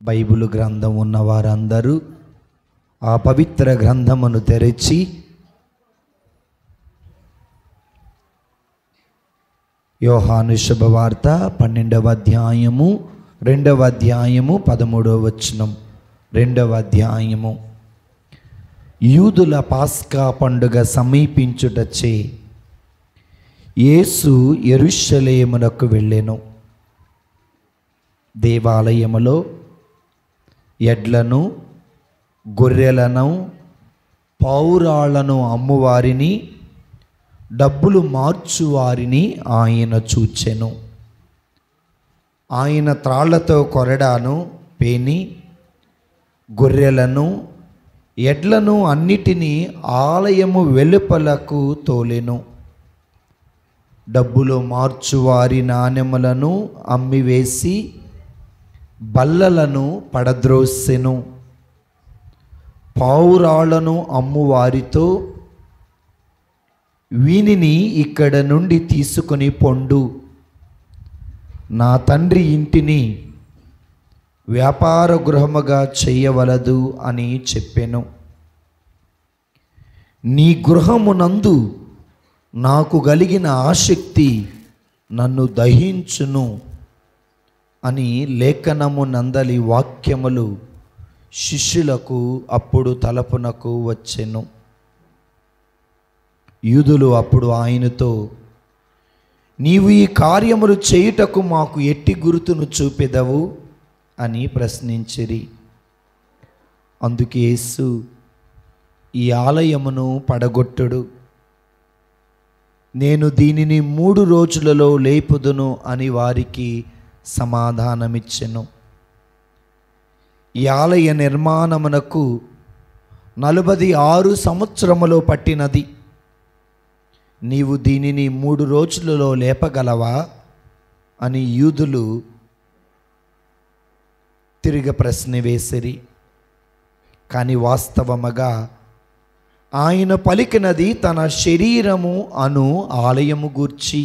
Bible గ్రంథం ఉన్న వారందరూ ఆ పవిత్ర గ్రంథమును తెరిచి యోహాను శుభవార్త 12వ అధ్యాయము 2వ అధ్యాయము 13వ వచనం. 2వ అధ్యాయము. యూదుల పాస్కా పండుగ సమీపించుటచే యేసు యెరూషలేమునకు వెళ్ళెను. దేవాలయములో ఎడ్లను గొర్రెలను పౌరాలను అమ్మువారిని డబ్బులు మార్చువారిని ఆయన చూచెను. ఆయన త్రాళ్లతో కొరడాను పేని గొర్రెలను ఎడ్లను అన్నిటినీ ఆలయము వెలుపలకు తోలెను. డబ్బులు మార్చువారి నాణెములను అమ్మివేసి బల్లలను పడద్రోసెను. పౌరాలను అమ్మువారితో, వీనిని ఇక్కడ నుండి తీసుకొని పొండు, నా తండ్రి ఇంటిని వ్యాపార గృహముగా చేయవలదు అని చెప్పెను. నీ గృహమునందు నాకు కలిగిన ఆసక్తి నన్ను దహించును అని లేఖనము నందలి వాక్యములు శిష్యులకు అప్పుడు తలపునకు వచ్చెను. యూదులు అప్పుడు ఆయనతో, నీవు ఈ కార్యములు చేయుటకు మాకు ఎట్టి గుర్తును చూపెదవు అని ప్రశ్నించిరి. అందుకే యేసు, ఈ ఆలయమును పడగొట్టుడు, నేను దీనిని 3 రోజులలో లేపుదును అని వారికి సమాధానమిచ్చెను. ఈ ఆలయ నిర్మాణమునకు 46 సంవత్సరములు పట్టినది. నీవు దీనిని 3 రోజులలో లేపగలవా అని యూదులు తిరిగి ప్రశ్న వేసిరి. కానీ వాస్తవముగా ఆయన పలికినది తన శరీరము అను ఆలయము గూర్చి.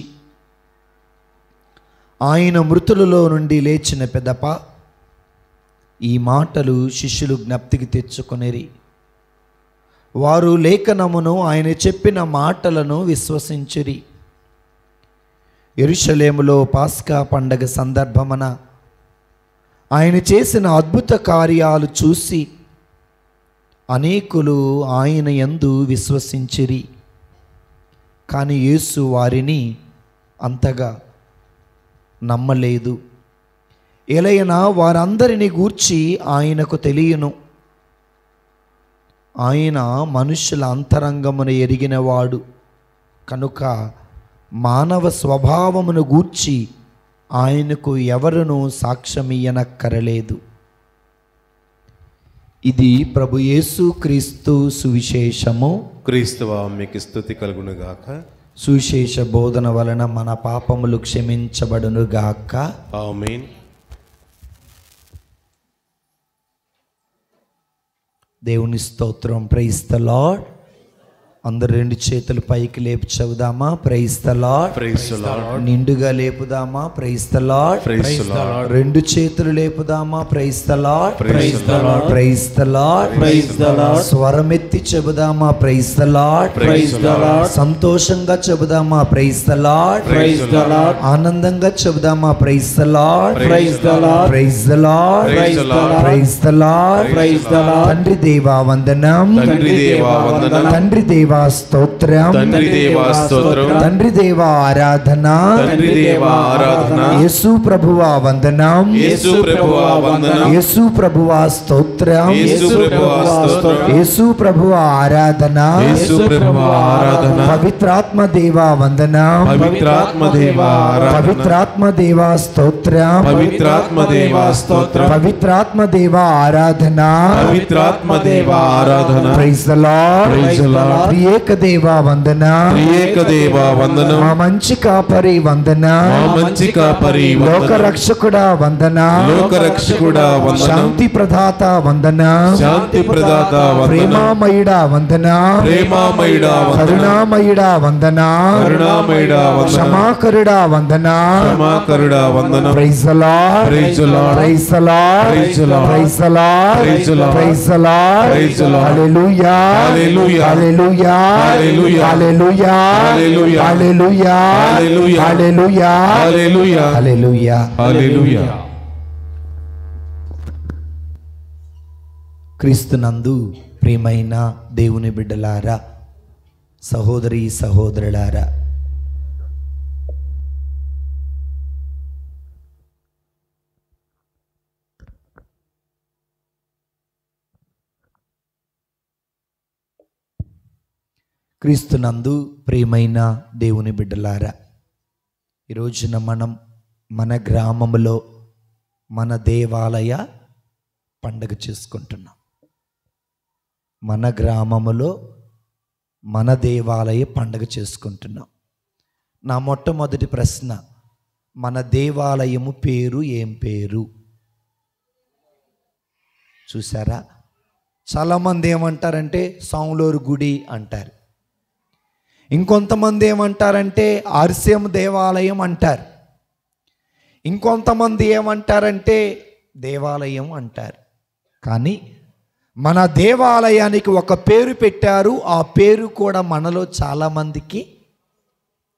ఆయన మృతులలో నుండి లేచిన పిదప ఈ మాటలు శిష్యులు జ్ఞప్తికి తెచ్చుకొనిరి. వారు లేఖనమును ఆయన చెప్పిన మాటలను విశ్వసించిరి. యెరూషలేములో పాస్కా పండగ సందర్భమున ఆయన చేసిన అద్భుత కార్యాలు చూసి అనేకులు ఆయన యందు విశ్వసించిరి. కానీ యేసు వారిని అంతగా నమ్మలేదు. ఎలయనా వారందరిని గూర్చి ఆయనకు తెలియను. ఆయన మనుషుల అంతరంగమును ఎరిగినవాడు కనుక మానవ స్వభావమును గూర్చి ఆయనకు ఎవరునూ సాక్ష్యమియ్యనక్కరలేదు. ఇది ప్రభు యేసు క్రీస్తు సువిశేషము. క్రీస్తువా మీకు స్తుతి కలుగునుగాక. సువిశేష బోధన వలన మన పాపములు క్షమించబడునుగాక. ఆమేన్. దేవుని స్తోత్రం. Praise the lord. అందరు 2 చేతులు పైకి లేపి చెబుదామా? Praise the lord. Praise the lord. నిండుగా లేపుదామా? Praise the lord. Praise the lord. 2 చేతులు లేపుదామా? Praise the lord. Praise the lord. Praise the lord. Praise the lord. స్వరమెత్తి చెబుదామా? Praise the lord. Praise the lord. సంతోషంగా చెబుదామా? Praise the lord. Praise the lord. ఆనందంగా చెబుదామా? Praise the lord. Praise the lord. Praise the lord. Praise the lord. Praise the lord. Praise the Lord. తండ్రి దేవా వందనం. తండ్రి దేవా వందనం. తండ్రి దేవా స్తోత్రం. తండ్రి దేవా స్తోత్రం. తండ్రి దేవా ఆరాధన. తండ్రి దేవా ఆరాధన. యేసు ప్రభువా వందనం. యేసు ప్రభువా వందనం. యేసు ప్రభువా స్తోత్రం. యేసు ప్రభువా స్తోత్రం. యేసు ప్రభువా ఆరాధన. యేసు ప్రభువా ఆరాధన. పవిత్రాత్మ దేవా వందనం. పవిత్రాత్మ దేవా ఆరాధన. పవిత్రాత్మ దేవా స్తోత్రం. పవిత్రాత్మ దేవా స్తోత్రం. పవిత్రాత్మ దేవా ఆరాధన. పవిత్రాత్మ దేవా ఆరాధన. Praise the lord. Praise the lord. ప్రియ త్రియేక దేవా వందన, త్రియేక దేవా వందనం, మా మంచి కాపరి వందన, మా మంచి కాపరి లోక వందనం, రక్షకుడా వందన, లోకరక్షకుడా వందనం, శాంతి ప్రదాత వందన, శాంతి ప్రదాత వందనం, ప్రేమామయుడా వందన, ప్రేమామయుడా వందనం, కరుణామయుడా వందన, కరుణామయుడా వందనం, క్షమాకరుడా వందన. క్షమాకరుడా వందనం. Praise the lord, praise the lord, praise the lord, praise the lord, praise the lord, praise the lord, praise the lord, praise the lord. హల్లెలూయా, హల్లెలూయా, హల్లెలూయా, హల్లెలూయా, హల్లెలూయా, హల్లెలూయా, హల్లెలూయా, హల్లెలూయా, హల్లెలూయా, హల్లెలూయా, హల్లెలూయా. హల్లెలూయా. క్రీస్తునందు ప్రియమైన దేవుని బిడ్డలారా, సహోదరి సహోదరులారా, క్రీస్తునందు ప్రియమైన దేవుని బిడ్డలారా, ఈరోజున మనం మన గ్రామంలో మన దేవాలయ పండగ చేసుకుంటున్నాం. మన గ్రామములో మన దేవాలయ పండగ చేసుకుంటున్నాం. నా మొట్టమొదటి ప్రశ్న, మన దేవాలయము పేరు ఏం పేరు? చూసారా, చాలామంది ఏమంటారంటే సాములూరు గుడి అంటారు, ఇంకొంతమంది ఏమంటారంటే ఆర్సిఎం దేవాలయం అంటారు, ఇంకొంతమంది ఏమంటారంటే దేవాలయం అంటారు. కానీ మన దేవాలయానికి ఒక పేరు పెట్టారు. ఆ పేరు కూడా మనలో చాలామందికి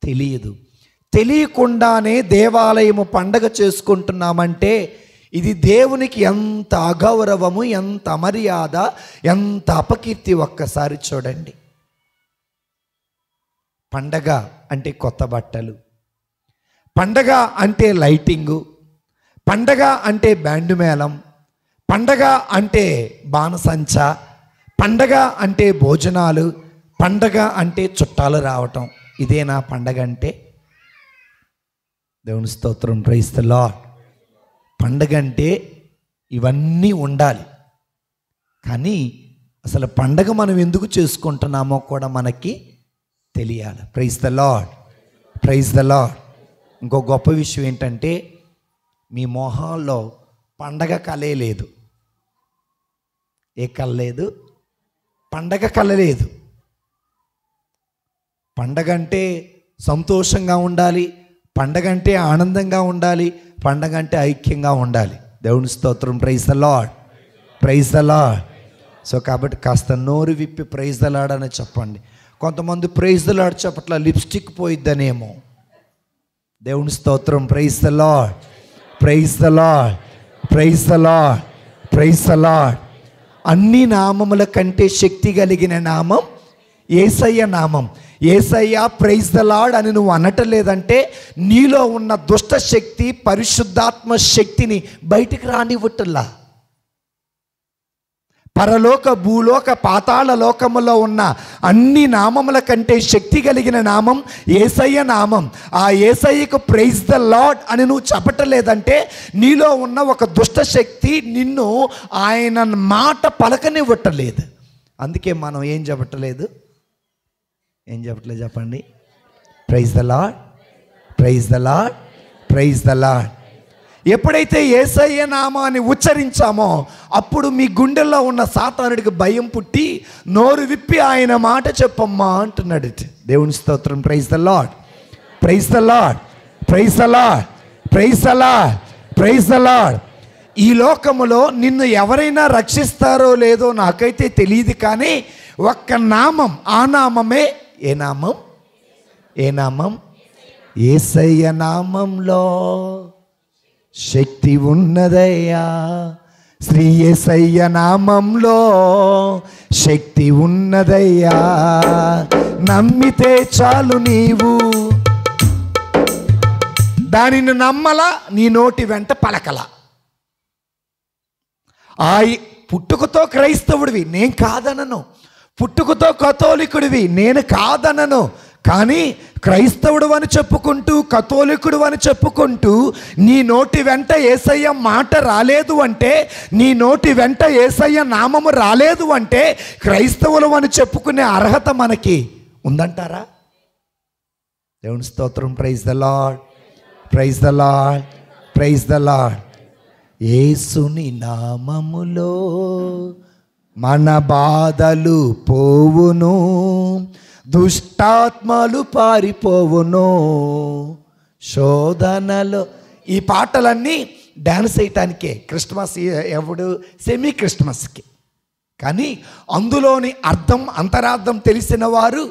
తెలియదు. తెలియకుండానే దేవాలయము పండగ చేసుకుంటున్నామంటే ఇది దేవునికి ఎంత అగౌరవము, ఎంత అమర్యాద, ఎంత అపకీర్తి. ఒక్కసారి చూడండి. పండగ అంటే కొత్త బట్టలు, పండగ అంటే లైటింగు, పండగ అంటే బ్యాండు మేళం, పండగ అంటే బాణసంచ, పండగ అంటే భోజనాలు, పండగ అంటే చుట్టాలు రావటం. ఇదేనా పండగ అంటే? దేవుని స్తోత్రం, ప్రైజ్ ది లార్డ్. పండగ అంటే ఇవన్నీ ఉండాలి. కానీ అసలు పండగ మనం ఎందుకు చేసుకుంటున్నామో కూడా మనకి తెలియాలి. Praise the lord, praise the Lord. ఇంకో గొప్ప విషయం ఏంటంటే మీ మొహాల్లో పండగ కలే లేదు. ఏ కళ లేదు? పండగ కళ లేదు. పండగ అంటే సంతోషంగా ఉండాలి, పండగ అంటే ఆనందంగా ఉండాలి, పండగ అంటే ఐక్యంగా ఉండాలి. దేవుని స్తోత్రం, praise the lord, praise the Lord. So కాబట్టి కాస్త నోరు విప్పి ప్రైజ్ ది లార్డ్ అని చెప్పండి. కొంతమంది ప్రైజ్ ది లార్డ్ చెప్పట్లా, లిప్స్టిక్ పోయిద్దనేమో. దేవుని స్తోత్రం, praise the lord, praise the lord, praise the lord, praise the Lord. అన్ని నామముల కంటే శక్తి కలిగిన నామం యేసయ్య నామం. యేసయ్య ప్రైజ్ ది లార్డ్ అని నువ్వు అనటం లేదంటే నీలో ఉన్న దుష్ట శక్తి, పరిశుద్ధాత్మ శక్తిని బయటికి రానివ్వటల్లా. పరలోక, భూలోక, పాతాళ లోకములో ఉన్న అన్ని నామముల కంటే శక్తి కలిగిన నామం యేసయ్య నామం. ఆ యేసయ్యకు ప్రైజ్ ద లార్డ్ అని నువ్వు చెప్పటలేదంటే నీలో ఉన్న ఒక దుష్ట శక్తి నిన్ను ఆయన మాట పలకనివ్వటలేదు. అందుకే మనం ఏం చెప్పట్లేదు చెప్పండి. Praise the lord, praise the lord, praise the Lord. ఎప్పుడైతే యేసయ్య నామాన్ని ఉచ్చరించామో అప్పుడు మీ గుండెల్లో ఉన్న సాతానుడికి భయం పుట్టి నోరు విప్పి ఆయన మాట చెప్పమ్మా అంటున్నాడు. దేవుని స్తోత్రం, praise the lord, praise the lord, praise the lord, praise the lord, praise the lord. ఈ లోకములో నిన్ను ఎవరైనా రక్షిస్తారో లేదో నాకైతే తెలియదు, కానీ ఒక్క నామం, ఆ నామమే ఏ నామం? ఏ నామం? యేసయ్య నామంలో శక్తి ఉన్నదయ్యా. శ్రీ యేసయ్య నామంలో శక్తి ఉన్నదయ్యా. నమ్మితే చాలు నీవు దానిని నమ్మలా, నీ నోటి వెంట పలకలా. పుట్టుకతో క్రైస్తవుడివి నేను కాదనను, పుట్టుకతో కథోలికుడివి నేను కాదనను, కానీ క్రైస్తవుడు అని చెప్పుకుంటూ, కథోలికుడు అని చెప్పుకుంటూ నీ నోటి వెంట యేసయ్య మాట రాలేదు అంటే, నీ నోటి వెంట యేసయ్య నామము రాలేదు అంటే క్రైస్తవులు అని చెప్పుకునే అర్హత మనకి ఉందంటారా? దేవుని స్తోత్రం. Praise the lord, praise the lord, praise the Lord. యేసుని నామములో మన బాధలు పోవును, దుష్టాత్మలు పారిపోవును, శోధనలో. ఈ పాటలన్నీ డ్యాన్స్ వేయటానికే, క్రిస్మస్ ఎవడు సెమీ క్రిస్మస్కి. కానీ అందులోని అర్థం, అంతరార్థం తెలిసిన వారు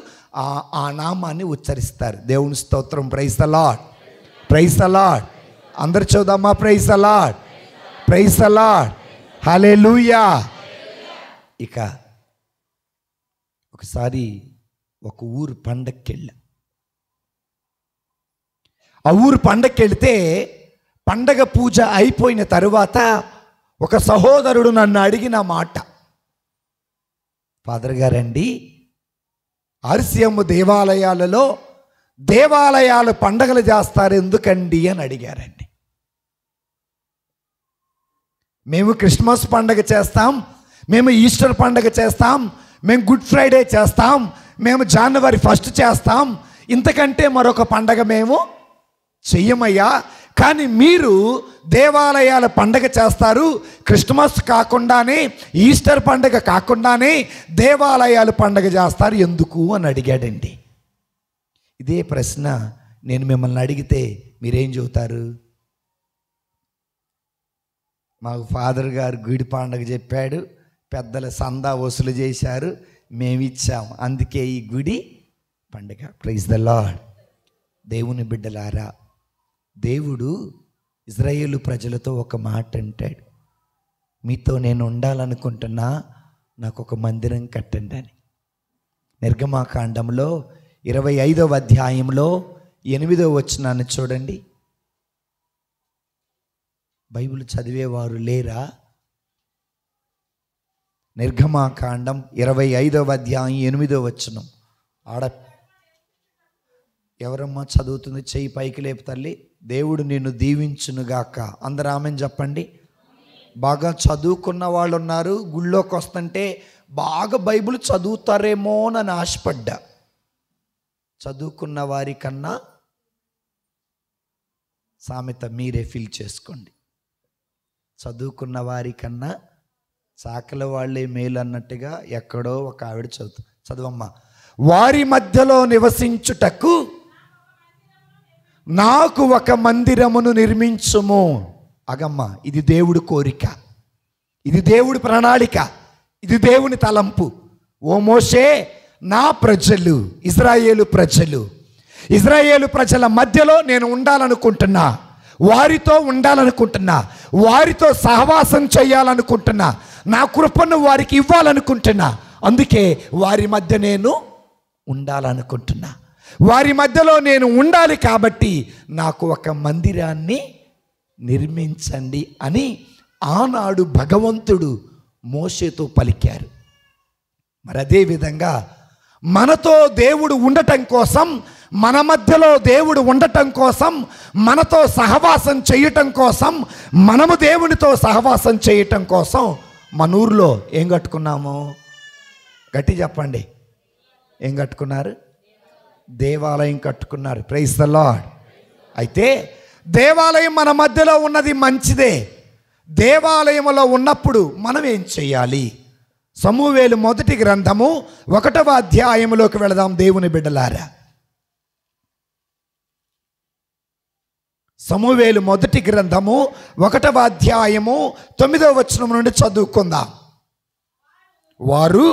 ఆ నామాన్ని ఉచ్చరిస్తారు. దేవుని స్తోత్రం. Praise the lord, praise the lord. అందరు చూద్దామా? Praise the lord, praise the lord, హల్లెలూయా. ఇక ఒకసారి ఒక ఊరు పండక్కి వెళ్ళా. ఆ ఊరు పండక్కి వెళితే పండగ పూజ అయిపోయిన తరువాత ఒక సహోదరుడు నన్ను అడిగిన మాట, ఫాదర్ గారండి, ఆర్సిఎం దేవాలయాలలో దేవాలయాలు పండగలు చేస్తారు ఎందుకండి అని అడిగారండి. మేము క్రిస్మస్ పండగ చేస్తాం, మేము ఈస్టర్ పండగ చేస్తాం, మేము గుడ్ ఫ్రైడే చేస్తాం, మేము జనవరి 1 చేస్తాం, ఇంతకంటే మరొక పండగ మేము చెయ్యమయ్యా. కానీ మీరు దేవాలయాల పండగ చేస్తారు, క్రిస్మస్ కాకుండానే, ఈస్టర్ పండగ కాకుండానే దేవాలయాలు పండగ చేస్తారు ఎందుకు అని అడిగాడండి. ఇదే ప్రశ్న నేను మిమ్మల్ని అడిగితే మీరేం చెబుతారు? మాకు ఫాదర్ గారు గుడి పండగ చెప్పాడు, పెద్దల సందా వసూలు చేశారు, మేము ఇచ్చాం, అందుకే ఈ గుడి పండగ. Praise the Lord. దేవుని బిడ్డలారా, దేవుడు ఇజ్రాయేలు ప్రజలతో ఒక మాట అంటాడు, మీతో నేను ఉండాలనుకుంటున్నా, నాకు ఒక మందిరం కట్టండి అని. నిర్గమాకాండంలో 25వ అధ్యాయంలో 8వ వచనాన్ని చూడండి. బైబిల్ చదివేవారు లేరా? నిర్గమాకాండం 25వ అధ్యాయం 8వ వచనం. ఆడ ఎవరమ్మా చదువుతుంది? చెయ్యి పైకి లేపు తల్లి. దేవుడు నిన్ను దీవించునుగాక. అందరూ ఆమెన్ చెప్పండి. బాగా చదువుకున్న వాళ్ళు ఉన్నారు, గుళ్ళోకి వస్తుంటే బాగా బైబిల్ చదువుతారేమో అని ఆశపడ్డా. చదువుకున్న వారి కన్నా సామెత మీరే ఫీల్ చేసుకోండి. చదువుకున్న వారి కన్నా చాకల వాళ్ళే మేలు అన్నట్టుగా ఎక్కడో ఒక ఆవిడ చదువమ్మా. వారి మధ్యలో నివసించుటకు నాకు ఒక మందిరమును నిర్మించుము. అగమ్మ, ఇది దేవుడి కోరిక, ఇది దేవుడి ప్రణాళిక, ఇది దేవుని తలంపు. ఓ మోషే, నా ప్రజలు ఇజ్రాయేలు ప్రజల మధ్యలో నేను ఉండాలనుకుంటున్నా, వారితో ఉండాలనుకుంటున్నా, వారితో సహవాసం చేయాలనుకుంటున్నా, నా కృపను వారికి ఇవ్వాలనుకుంటున్నా, అందుకే వారి మధ్య నేను ఉండాలనుకుంటున్నా, వారి మధ్యలో నేను ఉండాలి, కాబట్టి నాకు ఒక మందిరాన్ని నిర్మించండి అని ఆనాడు భగవంతుడు మోషేతో పలికారు. మరి అదేవిధంగా మనతో దేవుడు ఉండటం కోసం, మన మధ్యలో దేవుడు ఉండటం కోసం, మనతో సహవాసం చేయటం కోసం, మనము దేవునితో సహవాసం చేయటం కోసం మన ఊర్లో ఏం కట్టుకున్నాము? గట్టి చెప్పండి. ఏం కట్టుకున్నారు? దేవాలయం కట్టుకున్నారు. Praise the Lord. అయితే దేవాలయం మన మధ్యలో ఉన్నది మంచిదే. దేవాలయంలో ఉన్నప్పుడు మనం ఏం చేయాలి? సమూయేలు మొదటి గ్రంథము 1వ అధ్యాయంలోకి వెళదాం దేవుని బిడ్డలారా. సమూయేలు మొదటి గ్రంథము 1వ అధ్యాయము 9వ వచనం నుండి చదువుకుందాం. వారు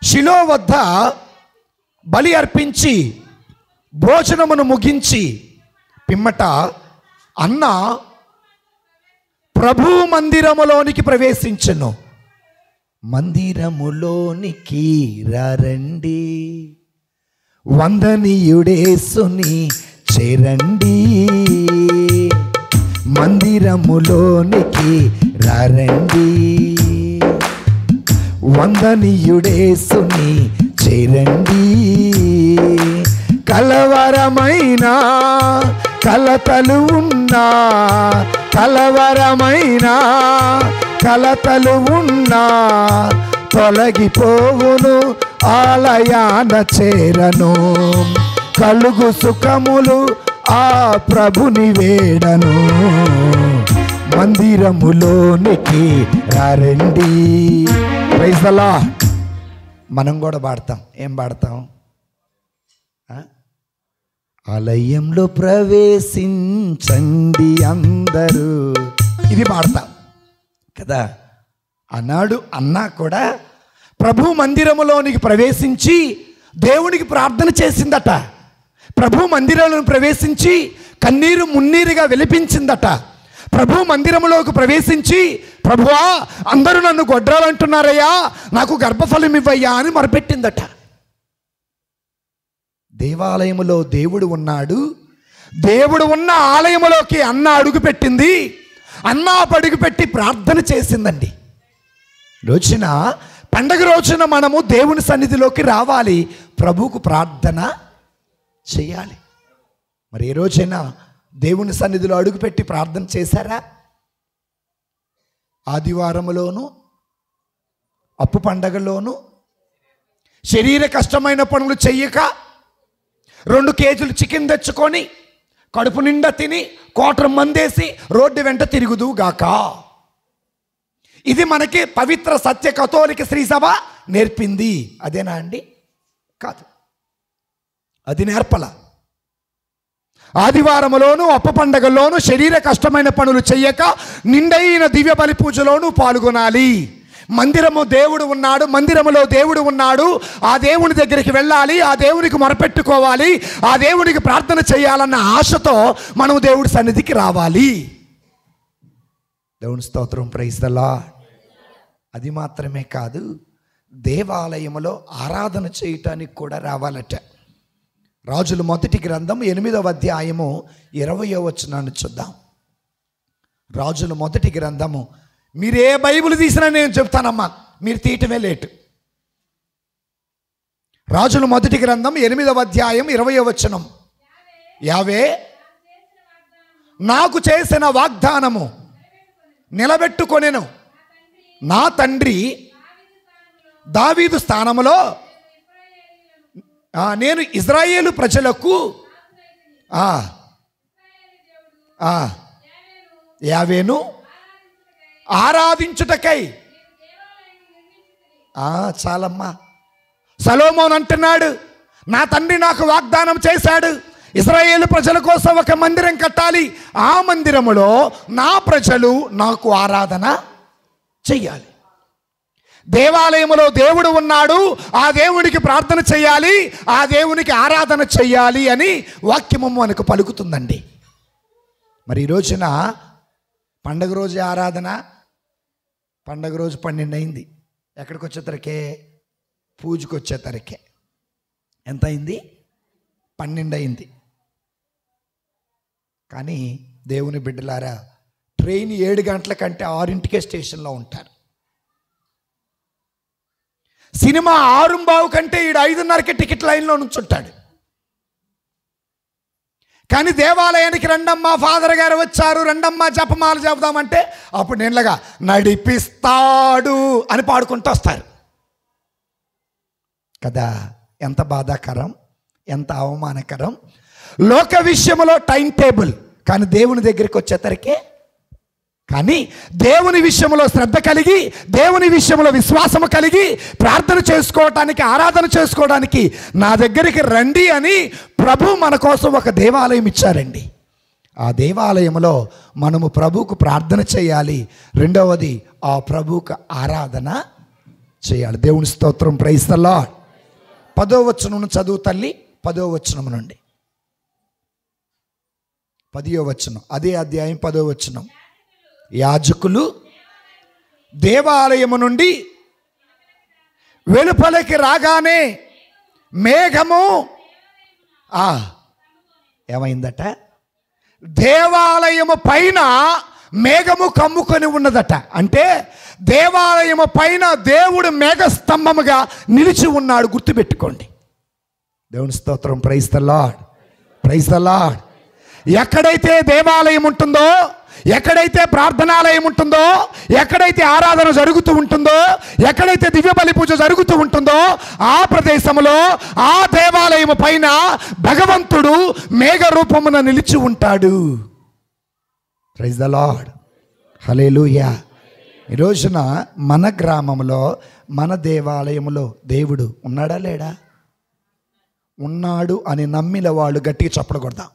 షిలో వద్ద బలి అర్పించి భోజనమును ముగించి పిమ్మట అన్న ప్రభు మందిరములోనికి ప్రవేశించెను. మందిరములోనికి రండి, వందనీయుడేసుని చేరండి. మందిరములోనికి రండి, వందనీయుడేసుని చేరండి. కలవరమైన కలతలు ఉన్నా, కలవరమైన కలతలు ఉన్నా తొలగిపోవును, ఆలయాన చేరను. కలుగు సుఖములు ఆ ప్రభుని వేడను, మందిరములోనికి రండి. Praise the Lord. మనం కూడా పాడతాం. ఏం పాడతాం? ఆలయంలో ప్రవేశించండి అందరూ, ఇది పాడతాం కదా. అన్నాడు అన్నా కూడా ప్రభు మందిరములోనికి ప్రవేశించి దేవునికి ప్రార్థన చేసిందట. ప్రభు మందిరంలో ప్రవేశించి కన్నీరు మున్నీరుగా విలిపించిందట. ప్రభు మందిరములోకి ప్రవేశించి, ప్రభువా అందరూ నన్ను గొడ్రాలంటున్నారయ్యా, నాకు గర్భఫలం ఇవ్వయ్యా అని మొరపెట్టిందట. దేవాలయములో దేవుడు ఉన్నాడు. దేవుడు ఉన్న ఆలయములోకి అన్న అడుగుపెట్టింది. అన్న అడుగుపెట్టి ప్రార్థన చేసిందండి. రోజున పండగ రోజున మనము దేవుని సన్నిధిలోకి రావాలి, ప్రభువుకు ప్రార్థన చేయాలి. మరి ఏ రోజైనా దేవుని సన్నిధిలో అడుగుపెట్టి ప్రార్థన చేశారా? ఆదివారములోను, అప్పు పండగలోను శరీర కష్టమైన పనులు చెయ్యక 2 కేజీలు చికెన్ తెచ్చుకొని కడుపు నిండా తిని కోటరు మందేసి రోడ్డు వెంట తిరుగుదుగాక. ఇది మనకి పవిత్ర సత్య కథోలిక శ్రీసభ నేర్పింది. అదేనా అండి? కాదు, అది నేర్పల. ఆదివారములోను అప్ప పండగల్లోనూ శరీర కష్టమైన పనులు చెయ్యక నిండైన దివ్య బలి పూజలోనూ పాల్గొనాలి. మందిరము దేవుడు ఉన్నాడు, మందిరములో దేవుడు ఉన్నాడు. ఆ దేవుని దగ్గరికి వెళ్ళాలి, ఆ దేవునికి మొరపెట్టుకోవాలి, ఆ దేవునికి ప్రార్థన చేయాలన్న ఆశతో మనం దేవుడి సన్నిధికి రావాలి. దేవుని స్తోత్రం. Praise the Lord. అది మాత్రమే కాదు, దేవాలయములో ఆరాధన చేయటానికి కూడా రావాలట. రాజుల మొదటి గ్రంథం 8వ అధ్యాయము 20వ వచనాన్ని చూద్దాం. రాజుల మొదటి గ్రంథము, మీరు ఏ బైబిల్ తీసినా నేను చెప్తానమ్మా, మీరు తీయటమే లేటు. రాజుల మొదటి గ్రంథం 8వ అధ్యాయం 20వ వచనం. యావే నాకు చేసిన వాగ్దానము నిలబెట్టుకొనెను, నా తండ్రి దావీదు స్థానములో నేను ఇజ్రాయేలు ప్రజలకు యావేను ఆరాధించుటకై. చాలమ్మా. సొలొమోను అంటున్నాడు, నా తండ్రి నాకు వాగ్దానం చేశాడు, ఇశ్రాయేలు ప్రజల కోసం ఒక మందిరం కట్టాలి, ఆ మందిరములో నా ప్రజలు నాకు ఆరాధన చెయ్యాలి. దేవాలయములో దేవుడు ఉన్నాడు, ఆ దేవునికి ప్రార్థన చేయాలి, ఆ దేవునికి ఆరాధన చెయ్యాలి అని వాక్యము మనకు పలుకుతుందండి. మరి ఈ రోజున పండగ రోజు ఆరాధన, పండగ రోజు 12 అయింది. ఎక్కడికి వచ్చేసరికే? పూజకు వచ్చేసరికే ఎంత అయింది? 12 అయింది. కానీ దేవుని బిడ్డలారా, ట్రైన్ 7 గంటల కంటే 6ంటికే స్టేషన్లో ఉంటారు. సినిమా 6:15 కంటే ఈడు 5:30కే టికెట్ లైన్లో నుంచుంటాడు. కానీ దేవాలయానికి రండమ్మా, ఫాదర్ గారు వచ్చారు, రండమ్మా జపమాలు చెబుదామంటే అప్పుడు నేనులాగా నడిపిస్తాడు అని పాడుకుంటూ వస్తారు కదా. ఎంత బాధాకరం, ఎంత అవమానకరం. లోక విషయంలో టైం టేబుల్, కానీ దేవుని దగ్గరికి వచ్చేసరికి, కానీ దేవుని విషయంలో శ్రద్ధ కలిగి, దేవుని విషయంలో విశ్వాసము కలిగి ప్రార్థన చేసుకోవటానికి, ఆరాధన చేసుకోవడానికి నా దగ్గరికి రండి అని ప్రభు మన కోసం ఒక దేవాలయం ఇచ్చారండి. ఆ దేవాలయంలో మనము ప్రభువుకు ప్రార్థన చేయాలి. రెండవది, ఆ ప్రభువుకు ఆరాధన చేయాలి. దేవుని స్తోత్రం. Praise the Lord. 10వ వచనం చదువు తల్లి. 10వ వచనం నుండి 10వ వచనం, అదే అధ్యాయం 10వ వచనం. యాజకులు దేవాలయము నుండి వెలుపలికి రాగానే మేఘము ఏమైందట? దేవాలయము పైన మేఘము కమ్ముకొని ఉన్నదట. అంటే దేవాలయము పైన దేవుడు మేఘస్తంభముగా నిలిచి ఉన్నాడు. గుర్తుపెట్టుకోండి. దేవుని స్తోత్రం. Praise the lord, praise the Lord. ఎక్కడైతే దేవాలయం ఉంటుందో, ఎక్కడైతే ప్రార్థనాలయం ఉంటుందో, ఎక్కడైతే ఆరాధన జరుగుతూ ఉంటుందో, ఎక్కడైతే దివ్య బలి పూజ జరుగుతూ ఉంటుందో, ఆ ప్రదేశంలో ఆ దేవాలయం పైన భగవంతుడు మేఘ రూపమున నిలిచి ఉంటాడు. ప్రైజ్ ద లార్డ్, హల్లెలూయా. ఈ రోజున మన గ్రామంలో, మన దేవాలయంలో దేవుడు ఉన్నాడా లేడా? ఉన్నాడు అని నమ్మిన వాళ్ళు గట్టిగా చప్పట్లు కొడదాం.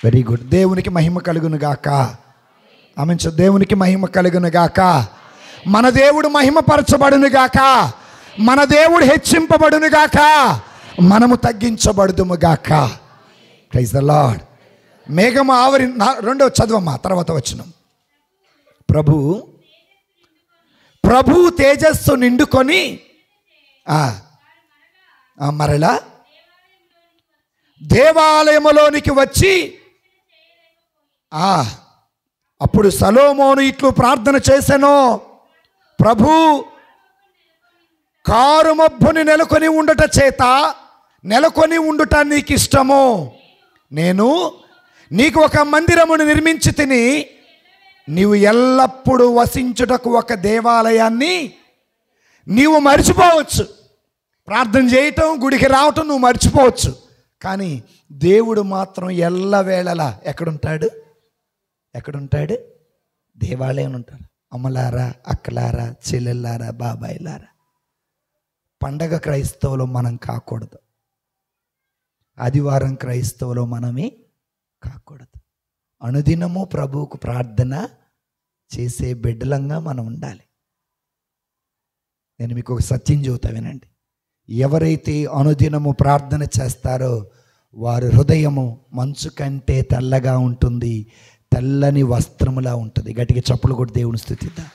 Very good. దేవునికి మహిమ కలుగును గాక. ఆమె దేవునికి మహిమ కలుగును గాక. మన దేవుడు మహిమపరచబడును గాక. మన దేవుడు హెచ్చింపబడును గాక. మనము తగ్గించబడుదుము గాక. Praise the Lord. మేఘము ఆవరి, రెండవ చదవమ్మా, తర్వాత వచనం. ప్రభు తేజస్సు నిండుకొని మరలా దేవాలయములోనికి వచ్చి, అప్పుడు సొలొమోను ఇట్లు ప్రార్థన చేసెను, ప్రభు కారుమబ్బుని నెలకొని ఉండుట చేత, నెలకొని ఉండుట నీకు ఇష్టము. నేను నీకు ఒక మందిరమును నిర్మించి తిని, నీవు ఎల్లప్పుడూ వసించుటకు ఒక దేవాలయాన్ని నీవు మర్చిపోవచ్చు. ప్రార్థన చేయటం, గుడికి రావటం నువ్వు మర్చిపోవచ్చు. కానీ దేవుడు మాత్రం ఎల్లవేళలా ఎక్కడుంటాడు? ఎక్కడుంటాడు? దేవాలయం ఉంటాడు. అమ్మలారా, అక్కలారా, చెల్లెల్లారా, బాబాయిలారా, పండగ క్రైస్తవులు మనం కాకూడదు. ఆదివారం క్రైస్తవులు మనమే కాకూడదు. అనుదినము ప్రభువుకు ప్రార్థన చేసే బిడ్డలంగా మనం ఉండాలి. నేను మీకు ఒక సత్యం చెబుతా వినండి. ఎవరైతే అనుదినము ప్రార్థన చేస్తారో వారి హృదయము మంచు కంటే తెల్లగా ఉంటుంది, తెల్లని వస్త్రములా ఉంటుంది. గట్టిగా చప్పులు కొట్టి దేవుని స్తుతిద్దాం.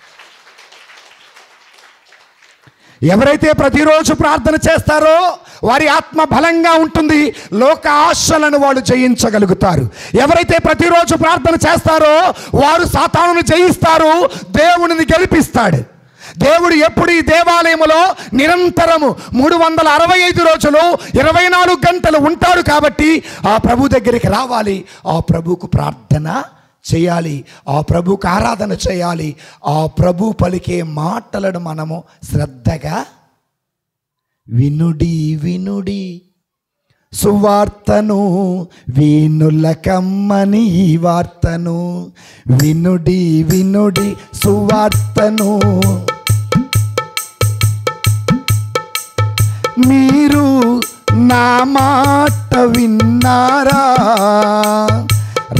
ఎవరైతే ప్రతిరోజు ప్రార్థన చేస్తారో వారి ఆత్మ బలంగా ఉంటుంది, లోక ఆశలను వాళ్ళు జయించగలుగుతారు. ఎవరైతే ప్రతిరోజు ప్రార్థన చేస్తారో వారు సాతానును జయిస్తారు, దేవుడిని గెలిపిస్తాడు. దేవుడు ఎప్పుడు ఈ దేవాలయంలో నిరంతరము 365 రోజులు 24 గంటలు ఉంటాడు. కాబట్టి ఆ ప్రభు దగ్గరికి రావాలి, ఆ ప్రభుకు ప్రార్థన చేయాలి, ఆ ప్రభుకు ఆరాధన చేయాలి. ఆ ప్రభు పలికే మాటలను మనము శ్రద్ధగా వినుడి వినుడి సువార్తను, వీనుల కమ్మని ఈ వార్తను. వినుడి వినుడి సువార్తను, మీరు నా మాట విన్నారా?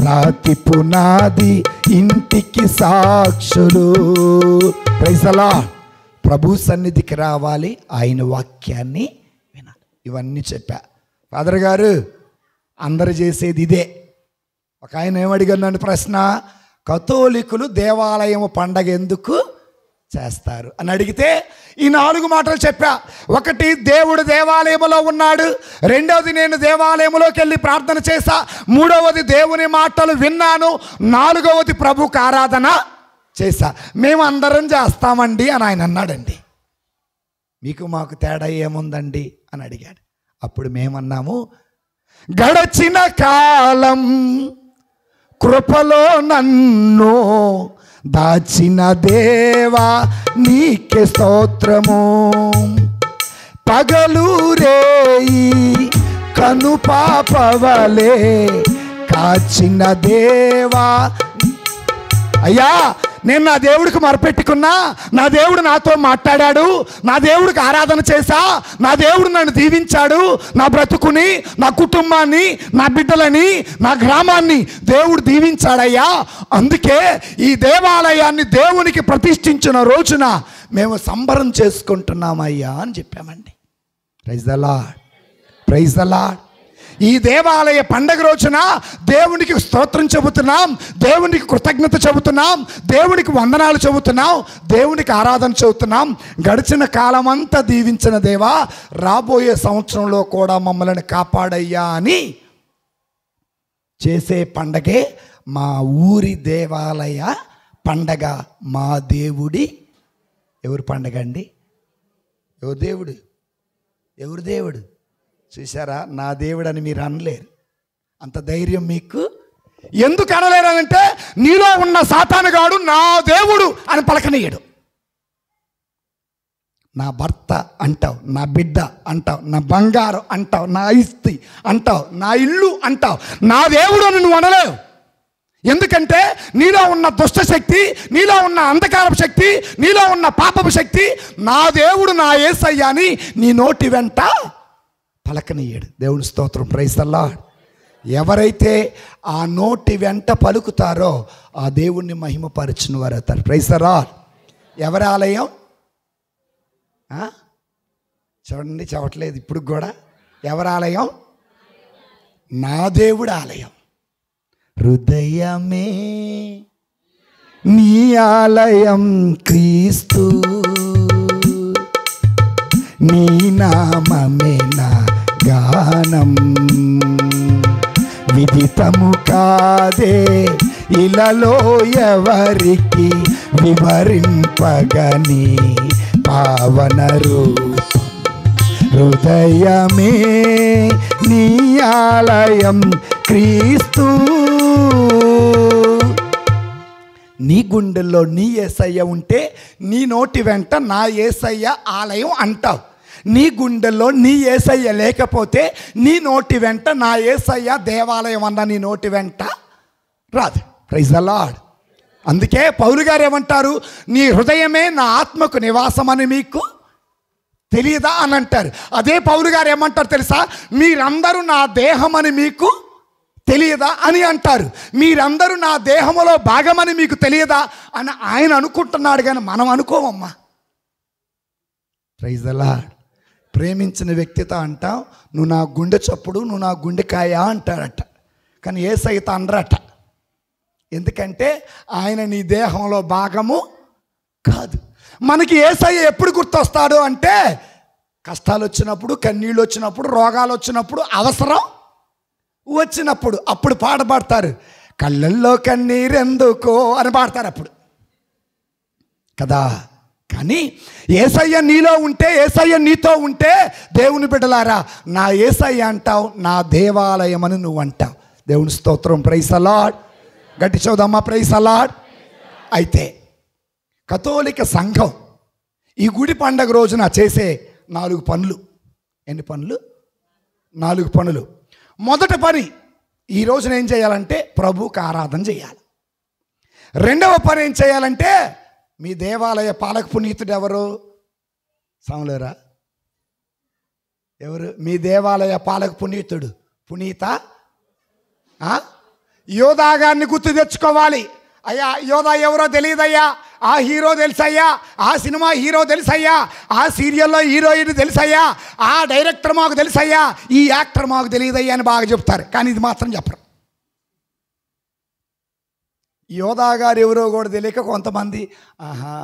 రాతి పునాది ఇంటికి సాక్షులు. Praise the lord. ప్రభు సన్నిధికి రావాలి, ఆయన వాక్యాన్ని వినాలి. ఇవన్నీ చెప్పా. ఫాదర్ గారు అందరు చేసేది ఇదే. ఒక ఆయన ఏమడిగారు నన్ను ప్రశ్న, కథోలికులు దేవాలయం పండగ ఎందుకు చేస్తారు అని అడిగితే ఈ 4 మాటలు చెప్పా. ఒకటి, దేవుడు దేవాలయంలో ఉన్నాడు. రెండవది, నేను దేవాలయంలోకి వెళ్ళి ప్రార్థన చేశా. మూడవది, దేవుని మాటలు విన్నాను. నాలుగవది, ప్రభుకు ఆరాధన చేశా. మేము అందరం చేస్తామండి అని ఆయన అన్నాడండి. మీకు మాకు తేడా ఏముందండి అని అడిగాడు. అప్పుడు మేమన్నాము, గడచిన కాలం కృపలో నన్ను దాచిన దేవా నీకే స్తోత్రము. పగలు రేయి కను పాపవలే కాచిన దేవా. అయ్యా, నేను నా దేవుడికి మొరపెట్టుకున్నా, నా దేవుడు నాతో మాట్లాడాడు, నా దేవుడికి ఆరాధన చేశా, నా దేవుడు నన్ను దీవించాడు. నా బ్రతుకుని, నా కుటుంబాన్ని, నా బిడ్డలని, నా గ్రామాన్ని దేవుడు దీవించాడయ్యా. అందుకే ఈ దేవాలయాన్ని దేవునికి ప్రతిష్ఠించిన రోజున మేము సంబరం చేసుకుంటున్నామయ్యా అని చెప్పామండి. Praise the lord, praise the lord. ఈ దేవాలయ పండగ రోజున దేవునికి స్తోత్రం చెబుతున్నాం, దేవునికి కృతజ్ఞత చెబుతున్నాం, దేవునికి వందనాలు చెబుతున్నాం, దేవునికి ఆరాధన చెబుతున్నాం. గడిచిన కాలం అంతా దీవించిన దేవా, రాబోయే సంవత్సరంలో కూడా మమ్మల్ని కాపాడయ్యా అని చేసే పండగే మా ఊరి దేవాలయ పండగ. మా దేవుడి ఎవరి పండగ అండి? ఎవరి దేవుడు? ఎవరు దేవుడు? చూసారా, నా దేవుడు అని మీరు అనలేరు. అంత ధైర్యం మీకు ఎందుకు అనలేరనంటే, నీలో ఉన్న సాతానుగాడు నా దేవుడు అని పలకనీయడు. నా భర్త అంటావు, నా బిడ్డ అంటావు, నా బంగారం అంటావు, నా ఇస్తి అంటావు, నా ఇల్లు అంటావు, నా దేవుడు అని నువ్వు అనలేవు. ఎందుకంటే నీలో ఉన్న దుష్ట శక్తి, నీలో ఉన్న అంధకారపు శక్తి, నీలో ఉన్న పాపపు శక్తి నా దేవుడు నా యేసయ్య అని నీ నోటి వెంట పలకనీయడు. దేవుని స్తోత్రం, ప్రైజ్ ది లార్డ్. ఎవరైతే ఆ నోటి వెంట పలుకుతారో ఆ దేవుణ్ణి మహిమపరచిన వారు అవుతారు. Praise the Lord. ఎవరి ఆలయం? చూడండి, చెప్పట్లేదు ఇప్పుడు కూడా. ఎవరి ఆలయం? నా దేవుడి ఆలయం. హృదయమే నీ ఆలయం క్రీస్తు, నీ నామమే నా గానం, విదితము కాదే ఇలలో ఎవరికి వివరింపగని పావన రూపం. హృదయమే నీ ఆలయం క్రీస్తు, నీ గుండెల్లో నీ యేసయ్య ఉంటే నీ నోటి వెంట నా యేసయ్య ఆలయం అంటావు. నీ గుండెల్లో నీ యేసయ్య లేకపోతే నీ నోటి వెంట నా యేసయ్య దేవాలయం అన్న నీ నోటి వెంట రాదు. Praise the Lord. అందుకే పౌలు గారు ఏమంటారు? నీ హృదయమే నా ఆత్మకు నివాసం అని మీకు తెలియదా అని అంటారు. అదే పౌలు గారు ఏమంటారు తెలుసా? మీరందరూ నా దేహం అని మీకు తెలియదా అని అంటారు. మీరందరూ నా దేహములో భాగమని మీకు తెలియదా అని ఆయన అనుకుంటున్నాడు, కానీ మనం అనుకోమమ్మా. Praise the lord. ప్రేమించిన వ్యక్తితో అంటాం, నువ్వు నా గుండె చప్పుడు, నువ్వు నా గుండెకాయ అంటారట. కానీ యేసయ్యతో అనరట. ఎందుకంటే ఆయన నీ దేహంలో భాగము కాదు. మనకి యేసయ్య ఎప్పుడు గుర్తొస్తాడు అంటే, కష్టాలు వచ్చినప్పుడు, కన్నీళ్ళు వచ్చినప్పుడు, రోగాలు వచ్చినప్పుడు, అవసరం వచ్చినప్పుడు. అప్పుడు పాడబడతారు, కళ్ళల్లో కన్నీరెందుకో అని పాడతారు అప్పుడు కదా. కానీ యేసయ్య నీలో ఉంటే, యేసయ్య నీతో ఉంటే, దేవుని బిడ్డలారా, నా యేసయ్య అంటావు, నా దేవాలయం అని నువ్వు అంటావు. దేవుని స్తోత్రం, ప్రైజ్ ది లార్డ్. గట్టి చదువుదమ్మా, ప్రైజ్ ది లార్డ్. అయితే కథోలిక సంఘం ఈ గుడి పండగ రోజున చేసే 4 పనులు. ఎన్ని పనులు? 4 పనులు. మొదటి పని, ఈ రోజున ఏం చేయాలంటే ప్రభువుకి ఆరాధన చేయాలి. రెండవ పని ఏం చేయాలంటే, మీ దేవాలయ పాలక పునీతుడు ఎవరు? సాములేరా? ఎవరు మీ దేవాలయ పాలక పునీతుడు? పునీత యోధా గారిని గుర్తు తెచ్చుకోవాలి. అయ్యా, యోధా ఎవరో తెలియదయ్యా, ఆ హీరో తెలుసయ్యా, ఆ సినిమా హీరో తెలుసయ్యా, ఆ సీరియల్లో హీరోయిన్ తెలుసయ్యా, ఆ డైరెక్టర్ మాకు తెలుసయ్యా, ఈ యాక్టర్ మాకు తెలియదయ్యా అని బాగా చెప్తారు, కానీ ఇది మాత్రం చెప్పరు. యోధా గారు ఎవరో కూడా తెలియక కొంతమంది, ఆహా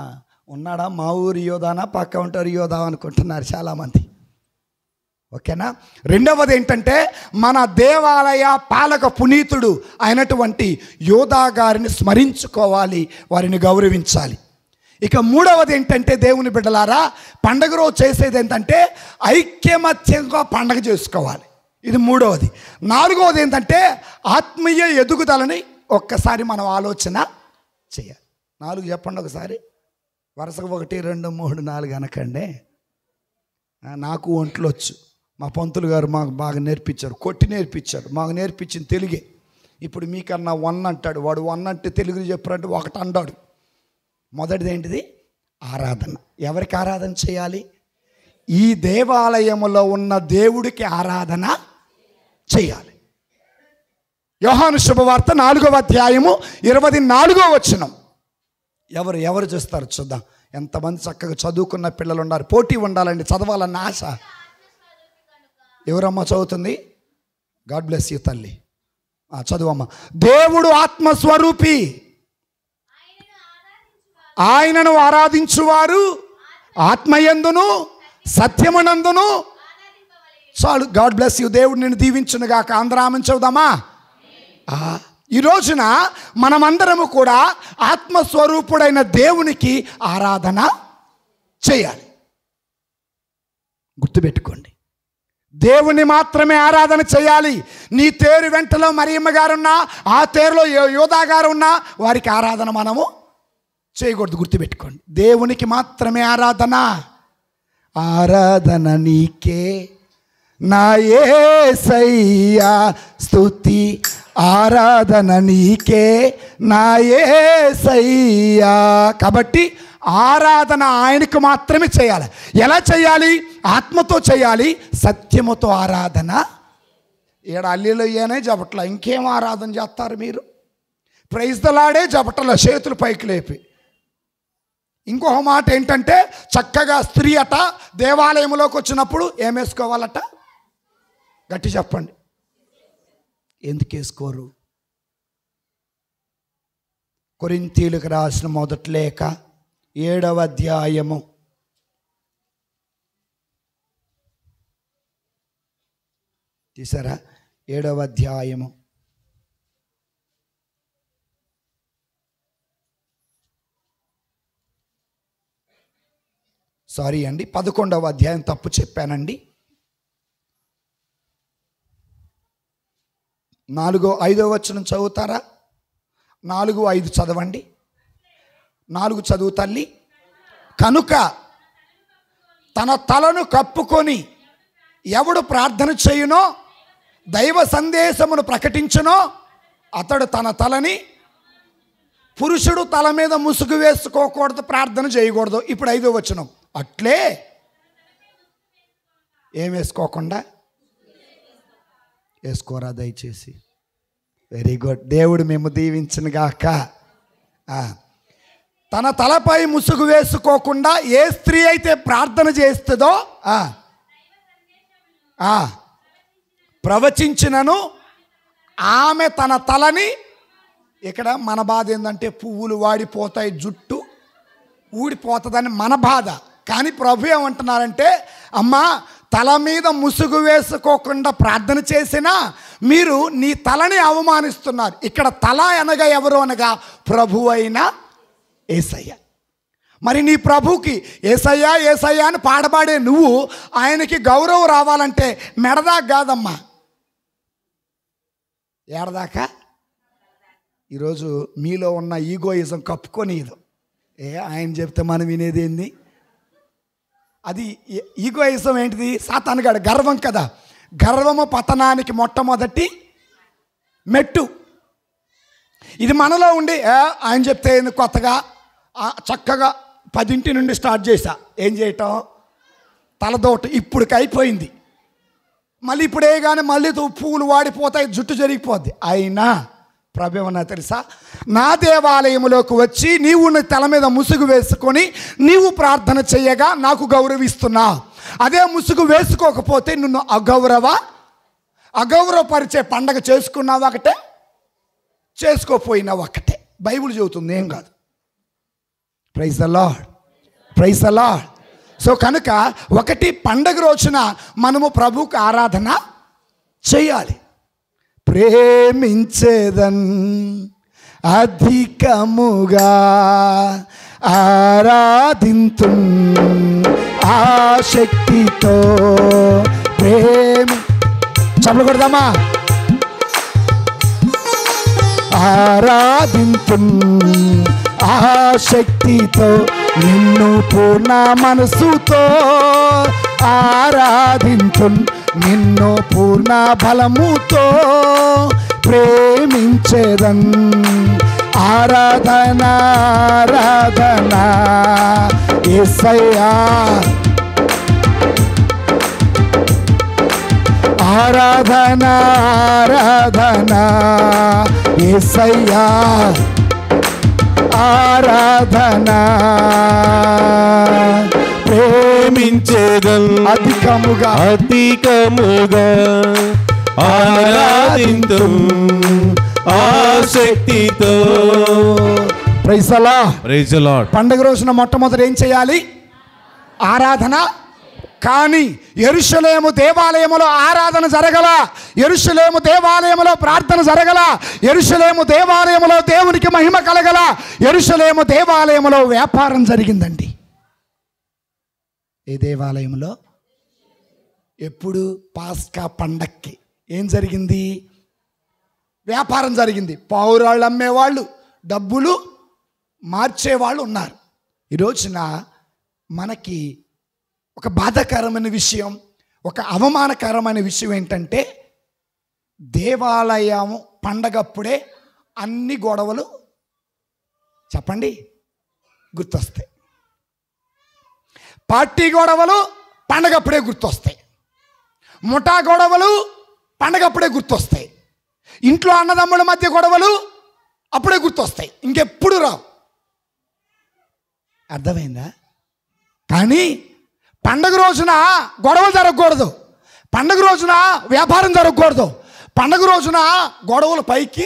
ఉన్నాడా, మా ఊరు యోధానా, పక్క ఉంటారు యోధా అనుకుంటున్నారు చాలామంది. ఓకేనా? రెండవది ఏంటంటే, మన దేవాలయ పాలక పునీతుడు అయినటువంటి యోధా గారిని స్మరించుకోవాలి, వారిని గౌరవించాలి. ఇక మూడవది ఏంటంటే, దేవుని బిడ్డలారా, పండగ రోజు చేసేది ఏంటంటే ఐక్యమత్యంగా పండగ చేసుకోవాలి. ఇది మూడవది. నాలుగవది ఏంటంటే, ఆత్మీయ ఎదుగుదలని ఒక్కసారి మనం ఆలోచన చేయాలి. 4 చెప్పండి ఒకసారి, వరుసగా 1 2 3 4 అనకండి. నాకు ఒంట్లో వచ్చు, మా పంతులు గారు మాకు బాగా నేర్పించారు, కొట్టి నేర్పించారు. మాకు నేర్పించిన తెలుగే. ఇప్పుడు మీకన్నా 1 అంటాడు వాడు. 1 అంటే తెలుగులో చెప్పారంటే 1 అంటాడు. మొదటిది ఏంటిది? ఆరాధన. ఎవరికి ఆరాధన చేయాలి? ఈ దేవాలయంలో ఉన్న దేవుడికి ఆరాధన చేయాలి. యోహాను శుభవార్త 4వ అధ్యాయము 24వ వచనం. ఎవరు చూస్తారు చూద్దాం. ఎంతమంది చక్కగా చదువుకున్న పిల్లలు ఉన్నారు. పోటీ ఉండాలండి, చదవాలన్న ఆశ. ఎవరమ్మా చదువుతుంది? గాడ్ బ్లెస్ యూ తల్లి. చదువమ్మా. దేవుడు ఆత్మస్వరూపి, ఆయనను ఆరాధించువారు ఆత్మయందును సత్యమునందును. చాలు, గాడ్ బ్లెస్ యూ. దేవుడు నిన్ను దీవించునుగాక. ఆంధ్రామని చదువుదామా. ఈ రోజున మనమందరము కూడా ఆత్మస్వరూపుడైన దేవునికి ఆరాధన చేయాలి. గుర్తుపెట్టుకోండి, దేవుని మాత్రమే ఆరాధన చేయాలి. నీ తేరు వెంటలో మరియమ్మ గారున్నా, ఆ తేరులో యోధా గారు ఉన్నా వారికి ఆరాధన మనము చేయకూడదు. గుర్తుపెట్టుకోండి, దేవునికి మాత్రమే ఆరాధన. ఆరాధన నీకే నా యేసయ్యా స్తుతి, ఆరాధన నీకే నా యేసయ్యా. కాబట్టి ఆరాధన ఆయనకు మాత్రమే చేయాలి. ఎలా చేయాలి? ఆత్మతో చేయాలి, సత్యముతో ఆరాధన. ఈడ అల్లిలోయనే జపట్ల, ఇంకేం ఆరాధన చేస్తారు మీరు? ప్రైజ్ ద లార్డే జపటల, చేతులు పైకి లేపి. ఇంకొక మాట ఏంటంటే, చక్కగా స్త్రీ అట దేవాలయంలోకి వచ్చినప్పుడు ఏం వేసుకోవాలట? గట్టి చెప్పండి. ఎందుకు వేసుకోరు? కొరింథీయులకు రాసిన మొదటి లేఖ 7వ అధ్యాయము 7వ అధ్యాయము 11వ అధ్యాయం తప్పు చెప్పానండి. 4-5 వచనం చదువుతారా? 4-5 చదవండి. 4 చదువు తల్లి. కనుక తన తలను కప్పుకొని ఎవడు ప్రార్థన చేయునో, దైవ సందేశమును ప్రకటించునో అతడు తన తలని, పురుషుడు తల మీద ముసుగు వేసుకోకూడదు, ప్రార్థన చేయకూడదు. ఇప్పుడు 5వ వచనం, అట్లే ఏం వేసుకోకుండా వేసుకోరా దయచేసి. Very good. దేవుడు మేము దీవించును గాక. తన తలపై ముసుగు వేసుకోకుండా ఏ స్త్రీ అయితే ప్రార్థన చేస్తుందో ప్రవచించినను ఆమె తన తలని, ఇక్కడ మన బాధ ఏంటంటే పువ్వులు వాడిపోతాయి, జుట్టు ఊడిపోతుందని మన బాధ. కానీ ప్రభు ఏమంటున్నారంటే, అమ్మా తల మీద ముసుగు వేసుకోకుండా ప్రార్థన చేసినా మీరు నీ తలని అవమానిస్తున్నారు. ఇక్కడ తల అనగా ఎవరు అనగా ప్రభు అయిన యేసయ్య. మరి నీ ప్రభుకి యేసయ్యా యేసయ్యా అని పాడబాడే నువ్వు ఆయనకి గౌరవం రావాలంటే మెడదాకా కాదమ్మా, ఏడదాకా. ఈరోజు మీలో ఉన్న ఈగోయిజం కప్పుకొని ఇది ఆయన చెప్తే మనం వినేది ఏంది? అది ఈగోయిజం ఏంటిది? సాతానుగాడు గర్వం కదా. గర్వము పతనానికి మొట్టమొదటి మెట్టు. ఇది మనలో ఉండి ఆయన చెప్తే కొత్తగా చక్కగా 10 నుండి స్టార్ట్ చేశా. ఏం చేయటం? తలదోట. ఇప్పుడుకి అయిపోయింది. మళ్ళీ ఇప్పుడే కానీ మళ్ళీ పువ్వులు వాడిపోతాయి, జుట్టు జరిగిపోద్ది. అయినా ప్రభు ఏమన్నా తెలుసా? నా దేవాలయంలోకి వచ్చి నీవు నీ తల మీద ముసుగు వేసుకొని నీవు ప్రార్థన చేయగా నాకు గౌరవిస్తున్నా. అదే ముసుగు వేసుకోకపోతే నిన్ను అగౌరవపరిచే పండగ చేసుకున్నావు ఒకటే, చేసుకోపోయినావు ఒకటే. బైబిల్ చెబుతుంది, ఏం కాదు. Praise the lord, praise the lord. So కనుక ఒకటి, పండగ రోజున మనము ప్రభువుకు ఆరాధన చేయాలి. ప్రేమించేదన్ అధికముగా ఆరాధింతు ఆశక్తితో చప్పలు కొడదామా? ఆరాధింతు ఆశక్తితో నిన్ను పూర్ణ మనసుతో ఆరాధింతు నిన్ను పూర్ణ బలముతో ప్రేమించేదన్ ఆరాధన ఆరాధన యేసయ్యా ఆరాధన ఆరాధన యేసయ్యా ఆరాధన ప్రేమించేదన్ అధికముగా ఆరాధింతు ఆశక్తితో. Praise the lord. పండుగ రోజున మొట్టమొదటి ఏం చేయాలి? ఆరాధన. కానీ యెరూషలేము దేవాలయములో ఆరాధన జరగల, యెరూషలేము దేవాలయములో ప్రార్థన జరగల, యెరూషలేము దేవాలయములో దేవునికి మహిమ కలగల, యెరూషలేము దేవాలయములో వ్యాపారం జరిగిందండి. ఏ దేవాలయంలో? ఎప్పుడు? పాస్కా పండక్కి. ఏం జరిగింది? వ్యాపారం జరిగింది. పావురాళ్ళు అమ్మేవాళ్ళు, డబ్బులు మార్చేవాళ్ళు ఉన్నారు. ఈ రోజున మనకి ఒక బాధాకరమైన విషయం, ఒక అవమానకరమైన విషయం ఏంటంటే, దేవాలయం పండగప్పుడే అన్ని గొడవలు చెప్పండి గుర్తొస్తాయి. పార్టీ గొడవలు పండగప్పుడే గుర్తొస్తాయి. ముఠా గొడవలు పండగప్పుడే గుర్తొస్తాయి. ఇంట్లో అన్నదమ్ముల మధ్య గొడవలు అప్పుడే గుర్తొస్తాయి, ఇంకెప్పుడు రావు. అర్థమైందా? కానీ పండగ రోజున గొడవలు జరగకూడదు, పండగ రోజున వ్యాపారం జరగకూడదు, పండగ రోజున గొడవలు పైకి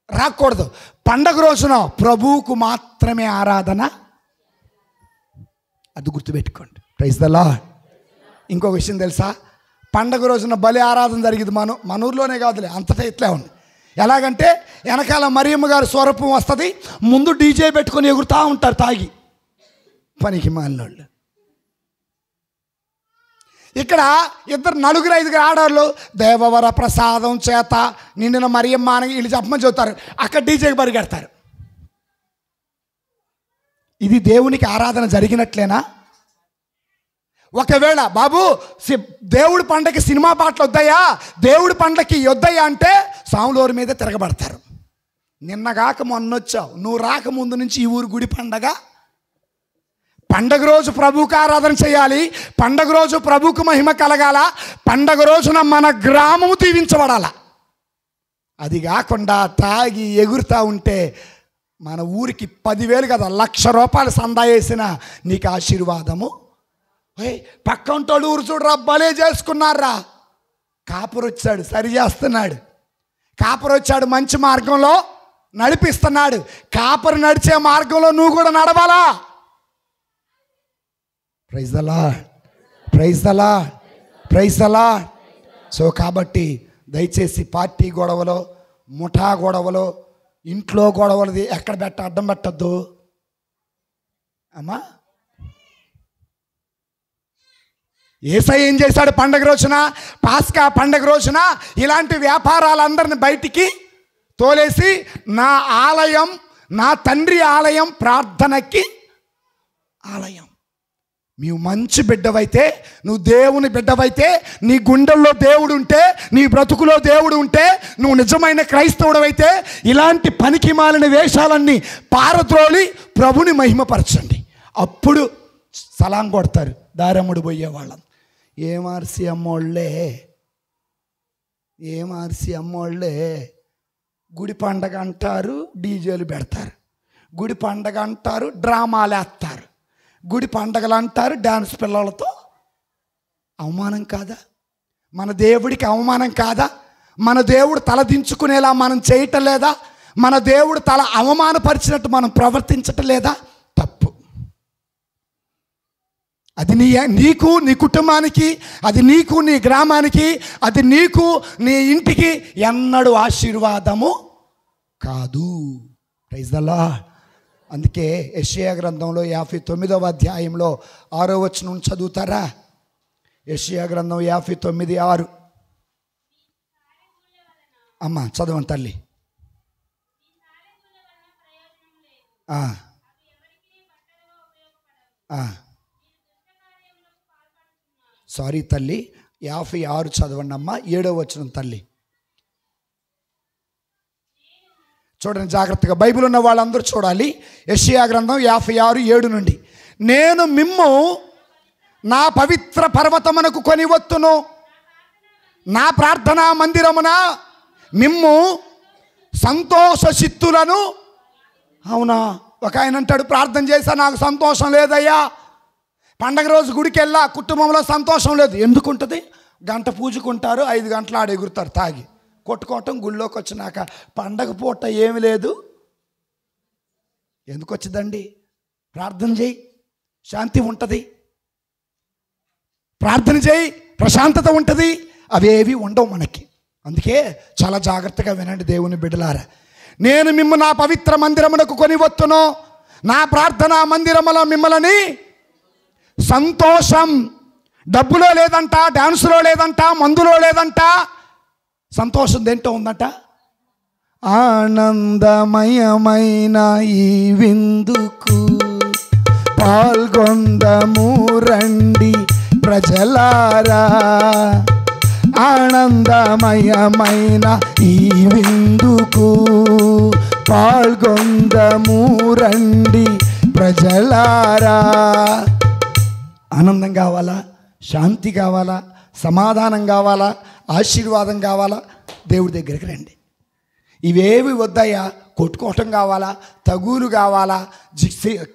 రాకూడదు. పండగ రోజున ప్రభువుకు మాత్రమే ఆరాధన. అది గుర్తుపెట్టుకోండి. Praise the Lord. ఇంకొక విషయం తెలుసా? పండగ రోజున బలి ఆరాధన జరిగింది మన ఊర్లోనే కాదులే, అంతటా ఇట్లా ఉంది. ఎలాగంటే వెనకాల మరియమ్మ గారి స్వరూపం వస్తుంది, ముందు డీజే పెట్టుకొని ఎగురుతూ ఉంటారు తాగి, పనికి మాలినోళ్ళు. ఇక్కడ నలుగురు ఐదుగురు ఆడవాళ్ళు దేవవర ప్రసాదం చేత నిండిన మరియమ్మ అని వీళ్ళు చెప్పమని చెబుతారు, అక్కడ డీజేకి పరిగెడతారు. ఇది దేవునికి ఆరాధన జరిగినట్లేనా? ఒకవేళ బాబు దేవుడి పండగకి సినిమా పాటలు వద్దయ్యా, దేవుడి పండగకి వద్దయ్యా అంటే సాములూరు మీద తిరగబడతారు. నిన్నగాక మొన్నొచ్చావు, నువ్వు రాకముందు నుంచి ఈ ఊరు గుడి పండగ. పండగ రోజు ప్రభువుకు ఆరాధన చేయాలి, పండగ రోజు ప్రభువుకు మహిమ కలగాల, పండగ రోజున మన గ్రామము దీవించబడాల. అది కాకుండా తాగి ఎగురుతూ ఉంటే మన ఊరికి 10,000 కదా 1,00,000 రూపాయలు సందా వేసిన నీకు ఆశీర్వాదము. పక్కంటోడు ఊరు చూడరా, భలే చేసుకున్నారా. కాపురు వచ్చాడు, సరి చేస్తున్నాడు. కాపురు వచ్చాడు, మంచి మార్గంలో నడిపిస్తున్నాడు. కాపురు నడిచే మార్గంలో నువ్వు కూడా నడవాలా. Praise the lord, praise the lord, praise the lord. So కాబట్టి దయచేసి పార్టీ గొడవలో, ముఠా గొడవలో, ఇంట్లో గొడవలది ఎక్కడ అడ్డం పెట్టద్దు అమ్మా. యేసయ్య ఏం చేశాడు పండగ రోజున? పాస్కా పండగ రోజున ఇలాంటి వ్యాపారాలందరిని బయటికి తోలేసి, నా ఆలయం, నా తండ్రి ఆలయం ప్రార్థనకి ఆలయం. నీవు మంచి బిడ్డవైతే, నువ్వు దేవుని బిడ్డవైతే, నీ గుండెల్లో దేవుడు ఉంటే, నీ బ్రతుకులో దేవుడు ఉంటే, నువ్వు నిజమైన క్రైస్తవుడవైతే ఇలాంటి పనికి మాలిన వేషాలన్నీ పారద్రోలి ప్రభుని మహిమపరచండి. అప్పుడు సలాం కొడతారు దారమ్ముడు పోయే వాళ్ళం. ఏమార్సి అమ్మోళ్ళే, ఏమార్సి అమ్మోళ్ళే. గుడి పండగ అంటారు, డీజేలు పెడతారు. గుడి పండగ అంటారు, డ్రామాలు వేస్తారు. గుడి పండగలు అంటారు, డ్యాన్స్ పిల్లలతో. అవమానం కాదా? మన దేవుడికి అవమానం కాదా? మన దేవుడు తల దించుకునేలా మనం చేయటం లేదా? మన దేవుడు తల అవమానపరిచినట్టు మనం ప్రవర్తించటం లేదా? తప్పు. అది నీకు, నీ కుటుంబానికి, అది నీకు, నీ గ్రామానికి, అది నీకు, నీ ఇంటికి ఎన్నడూ ఆశీర్వాదము కాదు. Praise the Lord. అందుకే యెషయా గ్రంథంలో 59వ అధ్యాయంలో 6వ వచనం చదువుతారా? యెషయా గ్రంథం 59:6. అమ్మ చదవండి తల్లి. సారీ తల్లి, 56 చదవండి అమ్మ. 7వ వచనం తల్లి. చూడండి జాగ్రత్తగా, బైబిల్ ఉన్న వాళ్ళందరూ చూడాలి. యెషయా గ్రంథం 56:7 నుండి. నేను మిమ్ము నా పవిత్ర పర్వతమునకు కొనివత్తును, నా ప్రార్థనా మందిరమున మిమ్ము సంతోష చిత్తులను. అవునా? ఒక ఆయన అంటాడు, ప్రార్థన చేసా నాకు సంతోషం లేదయ్యా, పండగ రోజు గుడికి వెళ్ళా కుటుంబంలో సంతోషం లేదు. ఎందుకుంటుంది? గంట పూజుకుంటారు, 5 గంటలు ఆడ ఎగురుతారు తాగి, కొట్టుకోవటం. గుళ్ళోకి వచ్చినాక పండగ పూట ఏమి లేదు. ఎందుకు వచ్చిందండి? ప్రార్థన చేయి, శాంతి ఉంటుంది. ప్రార్థన చేయి, ప్రశాంతత ఉంటుంది. అవేవి ఉండవు మనకి. అందుకే చాలా జాగ్రత్తగా వినండి దేవుని బిడ్డలారా. నేను మిమ్ము నా పవిత్ర మందిరమునకు కొనివత్తును, నా ప్రార్థనా మందిరములో మిమ్మల్ని సంతోషం డబ్బులో లేదంట, డాన్సులో లేదంట, మందులో లేదంట, సంతోషం దేంట్లో ఉందంట? ఆనందమయమైన ఈ విందుకు పాల్గొందము రండి ప్రజలారా. ఆనందమయమైన ఈ విందుకు పాల్గొందము రండి ప్రజలారా. ఆనందం కావాలా, శాంతి కావాలా, సమాధానం కావాలా, ఆశీర్వాదం కావాలా? దేవుడి దగ్గరికి రండి. ఇవేవి వద్దయ్యా, కొట్టుకోవటం కావాలా, తగులు కావాలా,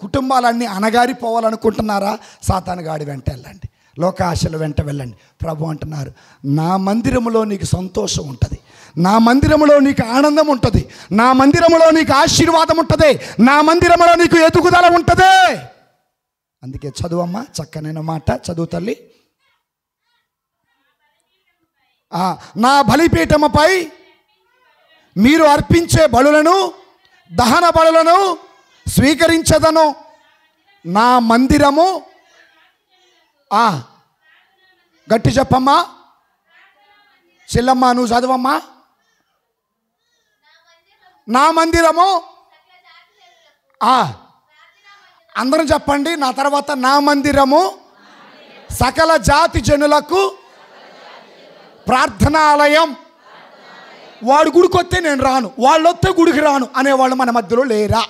కుటుంబాలన్నీ అనగారిపోవాలనుకుంటున్నారా? సాతానుగాడి వెంట వెళ్ళండి, లోకాశల వెంట వెళ్ళండి. ప్రభు అంటున్నారు, నా మందిరములో నీకు సంతోషం ఉంటుంది, నా మందిరములో నీకు ఆనందం ఉంటుంది, నా మందిరములో నీకు ఆశీర్వాదం ఉంటుంది, నా మందిరములో నీకు ఎదుగుదల ఉంటుంది. అందుకే చదువమ్మా, చక్కనైన మాట చదువు తల్లి. నా బలిపీఠముపై మీరు అర్పించే బలులను, దహన బలులను స్వీకరించదను. నా మందిరము, గట్టి చెప్పమ్మా చెల్లమ్మా, నువ్వు చదవమ్మా. నా మందిరము, అందరం చెప్పండి నా తర్వాత. నా మందిరము సకల జాతి జనులకు ప్రార్థనాలయం. వాడు గుడికి వస్తే నేను రాను, వాళ్ళు వస్తే గుడికి రాను అనేవాళ్ళు మన మధ్యలో లేరా?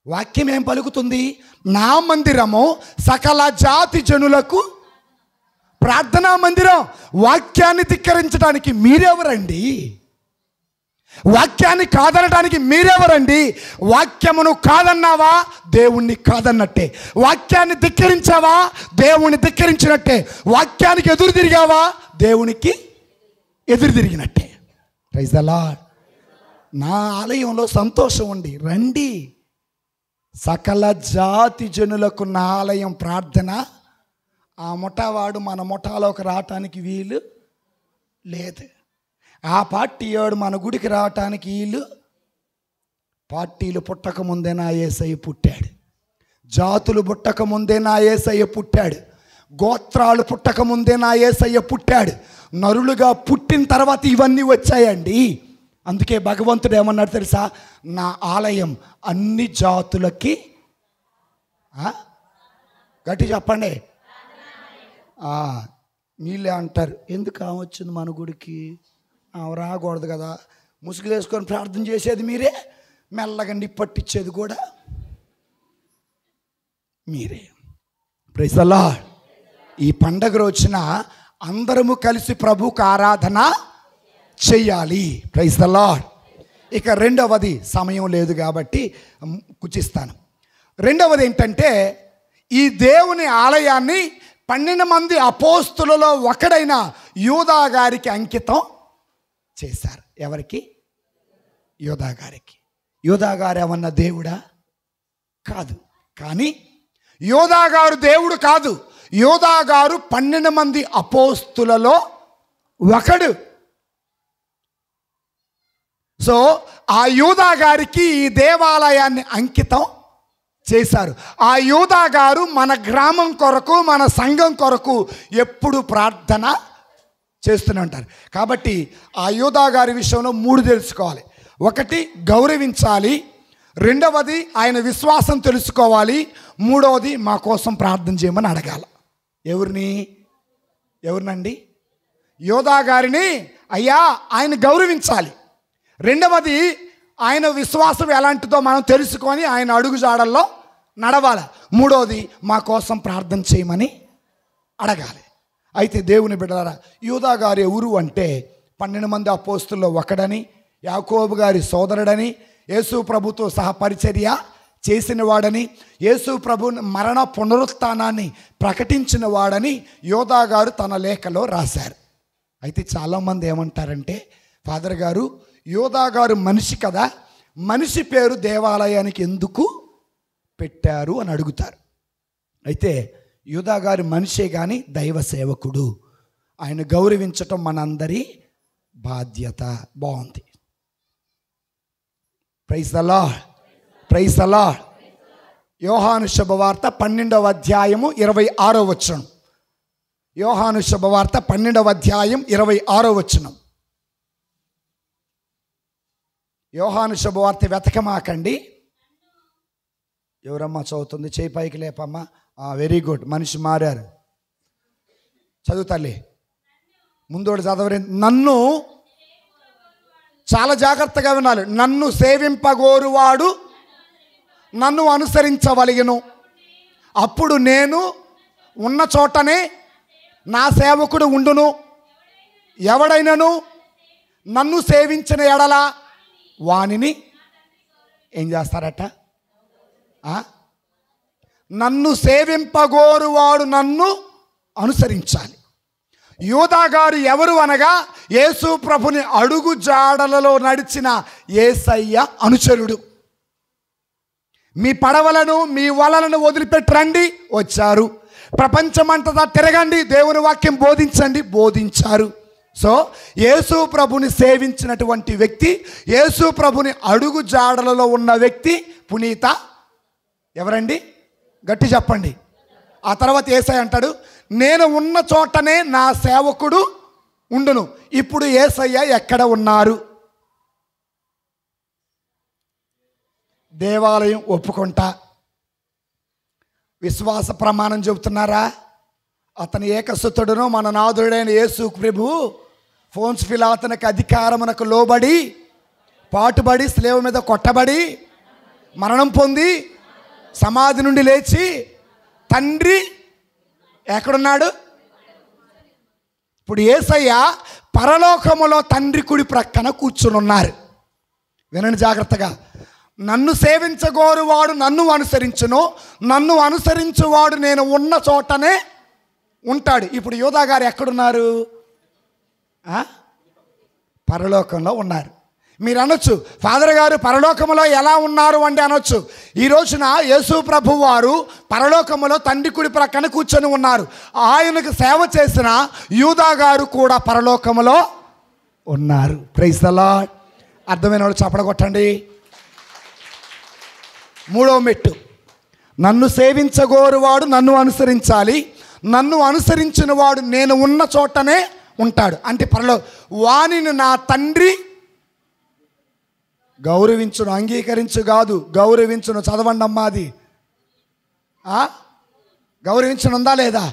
వాక్యం ఏం పలుకుతుంది? నా మందిరము సకల జాతి జనులకు ప్రార్థనా మందిరం. వాక్యాన్ని ధిక్కరించడానికి మీరెవరండి? వాక్యాన్ని కాదనడానికి మీరెవరండి? వాక్యమును కాదన్నావా, దేవుణ్ణి కాదన్నట్టే. వాక్యాన్ని ధిక్కరించావా, దేవుణ్ణి ధిక్కరించినట్టే. వాక్యానికి ఎదురు తిరిగావా, దేవునికి ఎదురు తిరిగినట్టే. Praise the lord. నా ఆలయంలో సంతోషం ఉంది, రండి. సకల జాతి జనులకు నా ఆలయం ప్రార్థన. ఆ ముఠావాడు మన ముఠాలోకి రావటానికి వీలు లేదు. ఆ పార్టీ వాడు మన గుడికి రావటానికి వీలు. పార్టీలు పుట్టక ముందే నా యేసయ్య పుట్టాడు, జాతులు పుట్టక ముందే నా యేసయ్య పుట్టాడు, గోత్రాలు పుట్టక ముందే నా యేసయ్య పుట్టాడు. నరులుగా పుట్టిన తర్వాత ఇవన్నీ వచ్చాయండి. అందుకే భగవంతుడు ఏమన్నాడు తెలుసా? నా ఆలయం అన్ని జాతులకి, గట్టి చెప్పండి. మీలే అంటారు, ఎందుకు వచ్చింది మన గుడికి, రాకూడదు కదా, ముసుగులు వేసుకొని ప్రార్థన చేసేది మీరే, మెల్లగా నిప్పట్టించేది కూడా మీరే. Praise the lord. ఈ పండగ రోజున అందరము కలిసి ప్రభువుకు ఆరాధన చెయ్యాలి. Praise the lord. ఇక రెండవది, సమయం లేదు కాబట్టి కుచిస్తాను. రెండవది ఏంటంటే, ఈ దేవుని ఆలయాన్ని 12 మంది అపోస్తులలో ఒకడైన యూదా గారికి అంకితం చేశారు. ఎవరికి? యూదా గారికి. యూదా గారు ఏమన్నా దేవుడా? కాదు. కానీ యూదా గారు దేవుడు కాదు. యూదా గారు 12 మంది అపోస్తులలో ఒకడు. సో ఆ యూదా గారికి ఈ దేవాలయాన్ని అంకితం చేశారు. ఆ యూదా గారు మన గ్రామం కొరకు, మన సంఘం కొరకు ఎప్పుడు ప్రార్థన చేస్తూనే ఉంటారు. కాబట్టి ఆ యూదా గారి విషయంలో 3 తెలుసుకోవాలి. ఒకటి, గౌరవించాలి. రెండవది, ఆయన విశ్వాసం తెలుసుకోవాలి. మూడవది, మా కోసం ప్రార్థన చేయమని అడగాలి. ఎవరినండి? యూదా గారిని. అయ్యా, ఆయన గౌరవించాలి. రెండవది, ఆయన విశ్వాసం ఎలాంటిదో మనం తెలుసుకొని ఆయన అడుగుజాడల్లో నడవాలి. మూడవది, మా కోసం ప్రార్థన చేయమని అడగాలి. అయితే దేవుని బిడ్డలారా, యూదా గారు ఎవరు అంటే 12 మంది అపోస్తుల్లో ఒకడని, యాకోబు గారి సోదరుడని, యేసు ప్రభుతో సహపరిచర్య చేసిన వాడని, యేసు ప్రభు మరణ పునరుత్థానాన్ని ప్రకటించిన వాడని యూదా గారు తన లేఖలో రాశారు. అయితే చాలామంది ఏమంటారంటే, ఫాదర్ గారు, యూదా గారు మనిషి కదా, మనిషి పేరు దేవాలయానికి ఎందుకు పెట్టారు అని అడుగుతారు. అయితే యూదా గారు మనిషే కానీ దైవ సేవకుడు. ఆయన గౌరవించటం మనందరి బాధ్యత. బాగుంది. Praise the lord. Praise the lord. యోహాను శుభవార్త 12వ అధ్యాయము 26వ వచనం. యోహాను శుభవార్త 12వ అధ్యాయం 26వ వచనం. యోహాను శుభవార్త వెతకమాకండి. ఎవరమ్మా చదువుతుంది? చేయి పైకి లేపమ్మా. వెరీ గుడ్, మనిషి మారారు. చదువు తల్లి. ముందోడు చదవరే. నన్ను, చాలా జాగ్రత్తగా వినాలి, నన్ను సేవింపగోరువాడు నన్ను అనుసరించవలెను, అప్పుడు నేను ఉన్న చోటనే నా సేవకుడు ఉండును. ఎవడైనను నన్ను సేవించిన ఎడల వానిని ఏం చేస్తారట? నన్ను సేవింపగోరువాడు నన్ను అనుసరించాలి. యూదా గారు ఎవరు అనగా యేసు ప్రభుని అడుగు జాడలలో నడిచిన యేసయ్య అనుచరుడు. మీ పడవలను మీ వలలను వదిలిపెట్టి రండి, వచ్చారు. ప్రపంచమంతటా తిరగండి, దేవుని వాక్యం బోధించండి, బోధించారు. సో యేసు ప్రభుని సేవించినటువంటి వ్యక్తి, యేసు ప్రభుని అడుగు జాడలలో ఉన్న వ్యక్తి పునీత ఎవరండి? గట్టి చెప్పండి. ఆ తర్వాత యేసయ్య అంటాడు, నేను ఉన్న చోటనే నా సేవకుడు ఉండును. ఇప్పుడు యేసయ్య ఎక్కడ ఉన్నారు? దేవాలయం ఒప్పుకుంటా, విశ్వాస ప్రమాణం చెబుతున్నారా? అతని ఏకసుతుడును మన నాథుడైన యేసు ప్రభు ఫోన్స్ ఫిలాతనకు అధికారమునకు లోబడి పాటుబడి స్లేవ మీద కొట్టబడి మరణం పొంది సమాధి నుండి లేచి తండ్రి ఎక్కడున్నాడు? ఇప్పుడు యేసయ్య పరలోకములో తండ్రి కుడి ప్రక్కన కూర్చుని ఉన్నారు. వినండి జాగ్రత్తగా. నన్ను సేవించగోరువాడు నన్ను అనుసరించును, నన్ను అనుసరించువాడు నేను ఉన్న చోటనే ఉంటాడు. ఇప్పుడు యూదా గారు ఎక్కడున్నారు? పరలోకంలో ఉన్నారు. మీరు అనొచ్చు, ఫాదర్ గారు పరలోకములో ఎలా ఉన్నారు అంటే అనొచ్చు. ఈ రోజున యేసు ప్రభు వారు పరలోకములో తండ్రి కుడి ప్రక్కన కూర్చొని ఉన్నారు. ఆయనకు సేవ చేసిన యూదా గారు కూడా పరలోకములో ఉన్నారు. Praise the lord. అర్థమైన వాళ్ళు చప్పట కొట్టండి. మూడవ మెట్టు, నన్ను సేవించగోరువాడు నన్ను అనుసరించాలి, నన్ను అనుసరించిన వాడు నేను ఉన్న చోటనే ఉంటాడు. అంటే వానిని నా తండ్రి గౌరవించును, అంగీకరించు కాదు, గౌరవించును. చదవండి అమ్మా, అది గౌరవించనుందా లేదా?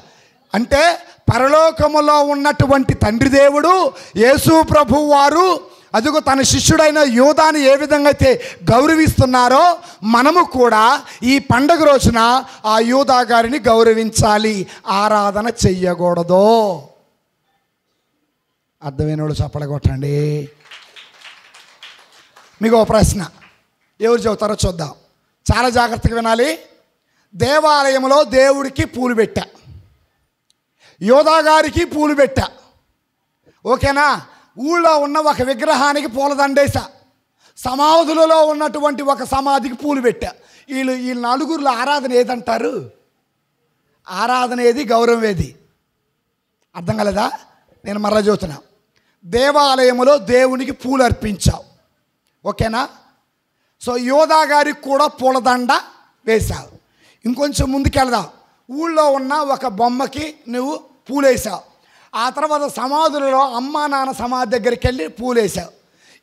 అంటే పరలోకములో ఉన్నటువంటి తండ్రి దేవుడు యేసు ప్రభు వారు అదిగో తన శిష్యుడైన యూదాని ఏ విధంగా అయితే గౌరవిస్తున్నారో మనము కూడా ఈ పండగ రోజున ఆ యూదా గారిని గౌరవించాలి, ఆరాధన చెయ్యకూడదు. అర్థమైన వాళ్ళు చప్పడగొట్టండి. మీకు ఒక ప్రశ్న, ఎవరు చెబుతారో చూద్దాం. చాలా జాగ్రత్తగా వినాలి. దేవాలయంలో దేవుడికి పూలు పెట్టా, యోధా గారికి పూలు పెట్టా, ఓకేనా? ఊళ్ళో ఉన్న ఒక విగ్రహానికి పూలదండేసా, సమాధులలో ఉన్నటువంటి ఒక సమాధికి పూలు పెట్టా. ఈ నలుగురిలో ఆరాధన ఏదంటారు? ఆరాధన ఏది, గౌరవం ఏది? అర్థం కలదా? నేను మరలా చెబుతున్నా. దేవాలయంలో దేవునికి పూలు అర్పించావు, ఓకేనా? సో యోధా గారికి కూడా పూలదండ వేశావు. ఇంకొంచెం ముందుకెళ్దాం. ఊళ్ళో ఉన్న ఒక బొమ్మకి నువ్వు పూలేసావు. ఆ తర్వాత సమాధులలో అమ్మా నాన్న సమాధి దగ్గరికి వెళ్ళి పూలేసావు.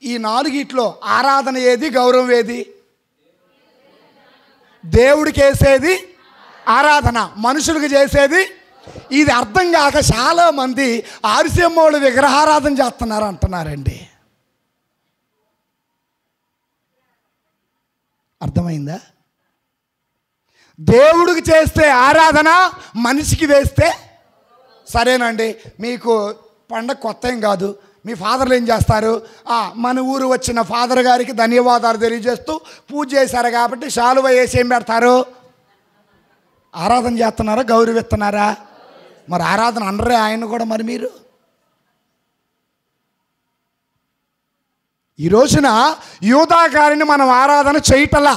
ఈ నాలుగిట్లో ఆరాధన ఏది, గౌరవం ఏది? దేవుడికి వేసేది ఆరాధన, మనుషులకు చేసేది ఇది. అర్థం కాక చాలామంది ఆర్సిఎమ్మోళ్ళు విగ్రహారాధన చేస్తున్నారు అంటున్నారండి. అర్థమైందా? దేవుడికి చేస్తే ఆరాధన, మనిషికి వేస్తే సరేనండి. మీకు పండగ కొత్త ఏం కాదు. మీ ఫాదర్లు ఏం చేస్తారు? మన ఊరు వచ్చిన ఫాదర్ గారికి ధన్యవాదాలు తెలియజేస్తూ పూజ చేశారు కాబట్టి శాలువ వేసి ఏం పెడతారు? ఆరాధన చేస్తున్నారా, గౌరవిస్తున్నారా? మరి ఆరాధన అనరే ఆయన కూడా. మరి మీరు ఈ రోజున యూదా గారిని మనం ఆరాధన చేయటలా,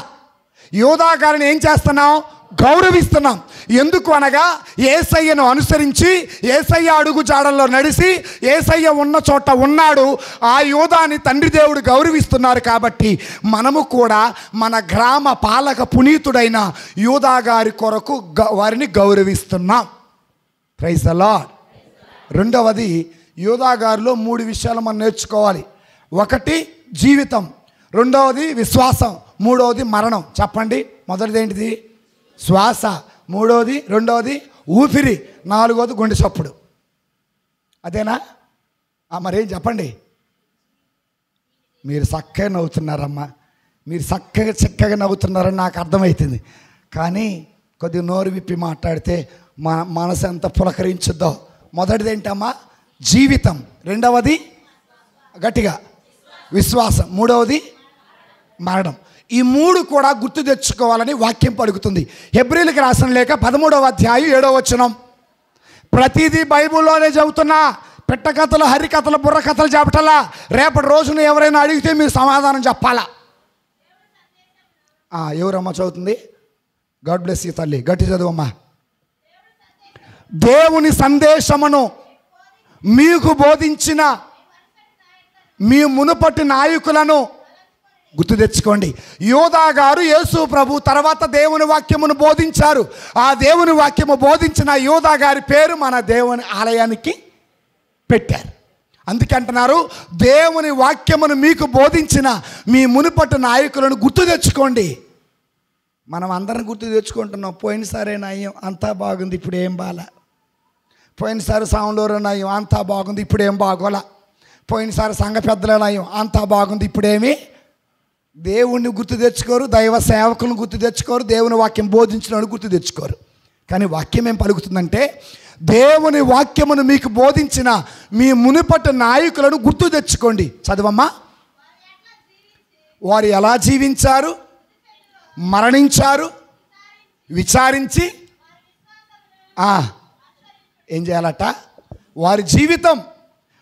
యూదా గారిని ఏం చేస్తున్నాం? గౌరవిస్తున్నాం. ఎందుకు అనగా యేసయ్యను అనుసరించి యేసయ్య అడుగు జాడల్లో నడిచి యేసయ్య ఉన్న చోట ఉన్నాడు. ఆ యూదాని తండ్రి దేవుడు గౌరవిస్తున్నారు. కాబట్టి మనము కూడా మన గ్రామ పాలక పునీతుడైన యూదా గారి కొరకు వారిని గౌరవిస్తున్నాం. Praise the lord. రెండవది, యూదా గారిలో 3 విషయాలు మనం నేర్చుకోవాలి. ఒకటి జీవితం, రెండవది విశ్వాసం, మూడవది మరణం. చెప్పండి. మొదటిది ఏంటిది? శ్వాస. రెండవది ఊపిరి. 4వది గుండె చప్పుడు. అదేనా? మరేం చెప్పండి. మీరు చక్కగా నవ్వుతున్నారమ్మా, మీరు చక్కగా నవ్వుతున్నారని నాకు అర్థమవుతుంది. కానీ కొద్దిగా నోరు విప్పి మాట్లాడితే మనసు ఎంత పులకరించుద్దో. మొదటిది ఏంటమ్మా? జీవితం. రెండవది గట్టిగా విశ్వాసం. మూడవది మరణం. ఈ 3 కూడా గుర్తు తెచ్చుకోవాలని వాక్యం పలుకుతుంది. హెబ్రీయులకు రాసిన లేఖ 13వ అధ్యాయం 7వ వచనం. ప్రతిదీ బైబిల్లోనే చదువుతున్నా. పెట్టకథలు, హరికథలు, బుర్రకథలు చెప్పటలా. రేపటి రోజున ఎవరైనా అడిగితే మీరు సమాధానం చెప్పాలా. ఎవరమ్మా చదువుతుంది? గాడ్ బ్లెస్ యూ తల్లి, గట్టి చదువమ్మా. దేవుని సందేశమును మీకు బోధించిన మీ మునుపటి నాయకులను గుర్తు తెచ్చుకోండి. యూదా గారు యేసు ప్రభు తర్వాత దేవుని వాక్యమును బోధించారు. ఆ దేవుని వాక్యము బోధించిన యూదా గారి పేరు మన దేవుని ఆలయానికి పెట్టారు. అందుకే అంటున్నారు, దేవుని వాక్యమును మీకు బోధించిన మీ మునుపటి నాయకులను గుర్తు తెచ్చుకోండి. మనం అందరం గుర్తు తెచ్చుకుంటున్నాం. పోయినసారి నయ్యం, అంతా బాగుంది, ఇప్పుడు ఏం బాల. పోయినసారి సాములూరు నయ్యం, అంతా బాగుంది, ఇప్పుడు ఏం బాగోలా. పోయినసారి సంఘ పెద్దల నయ్యం, అంతా బాగుంది, ఇప్పుడేమి. దేవుణ్ణి గుర్తు తెచ్చుకోరు, దైవ సేవకులను గుర్తు తెచ్చుకోరు, దేవుని వాక్యం బోధించిన గుర్తు తెచ్చుకోరు. కానీ వాక్యం ఏం పలుకుతుందంటే, దేవుని వాక్యమును మీకు బోధించిన మీ మునుపటి నాయకులను గుర్తు తెచ్చుకోండి. చదవమ్మా. వారు ఎలా జీవించారు, మరణించారు, విచారించి ఏం చేయాలట? వారి జీవితం,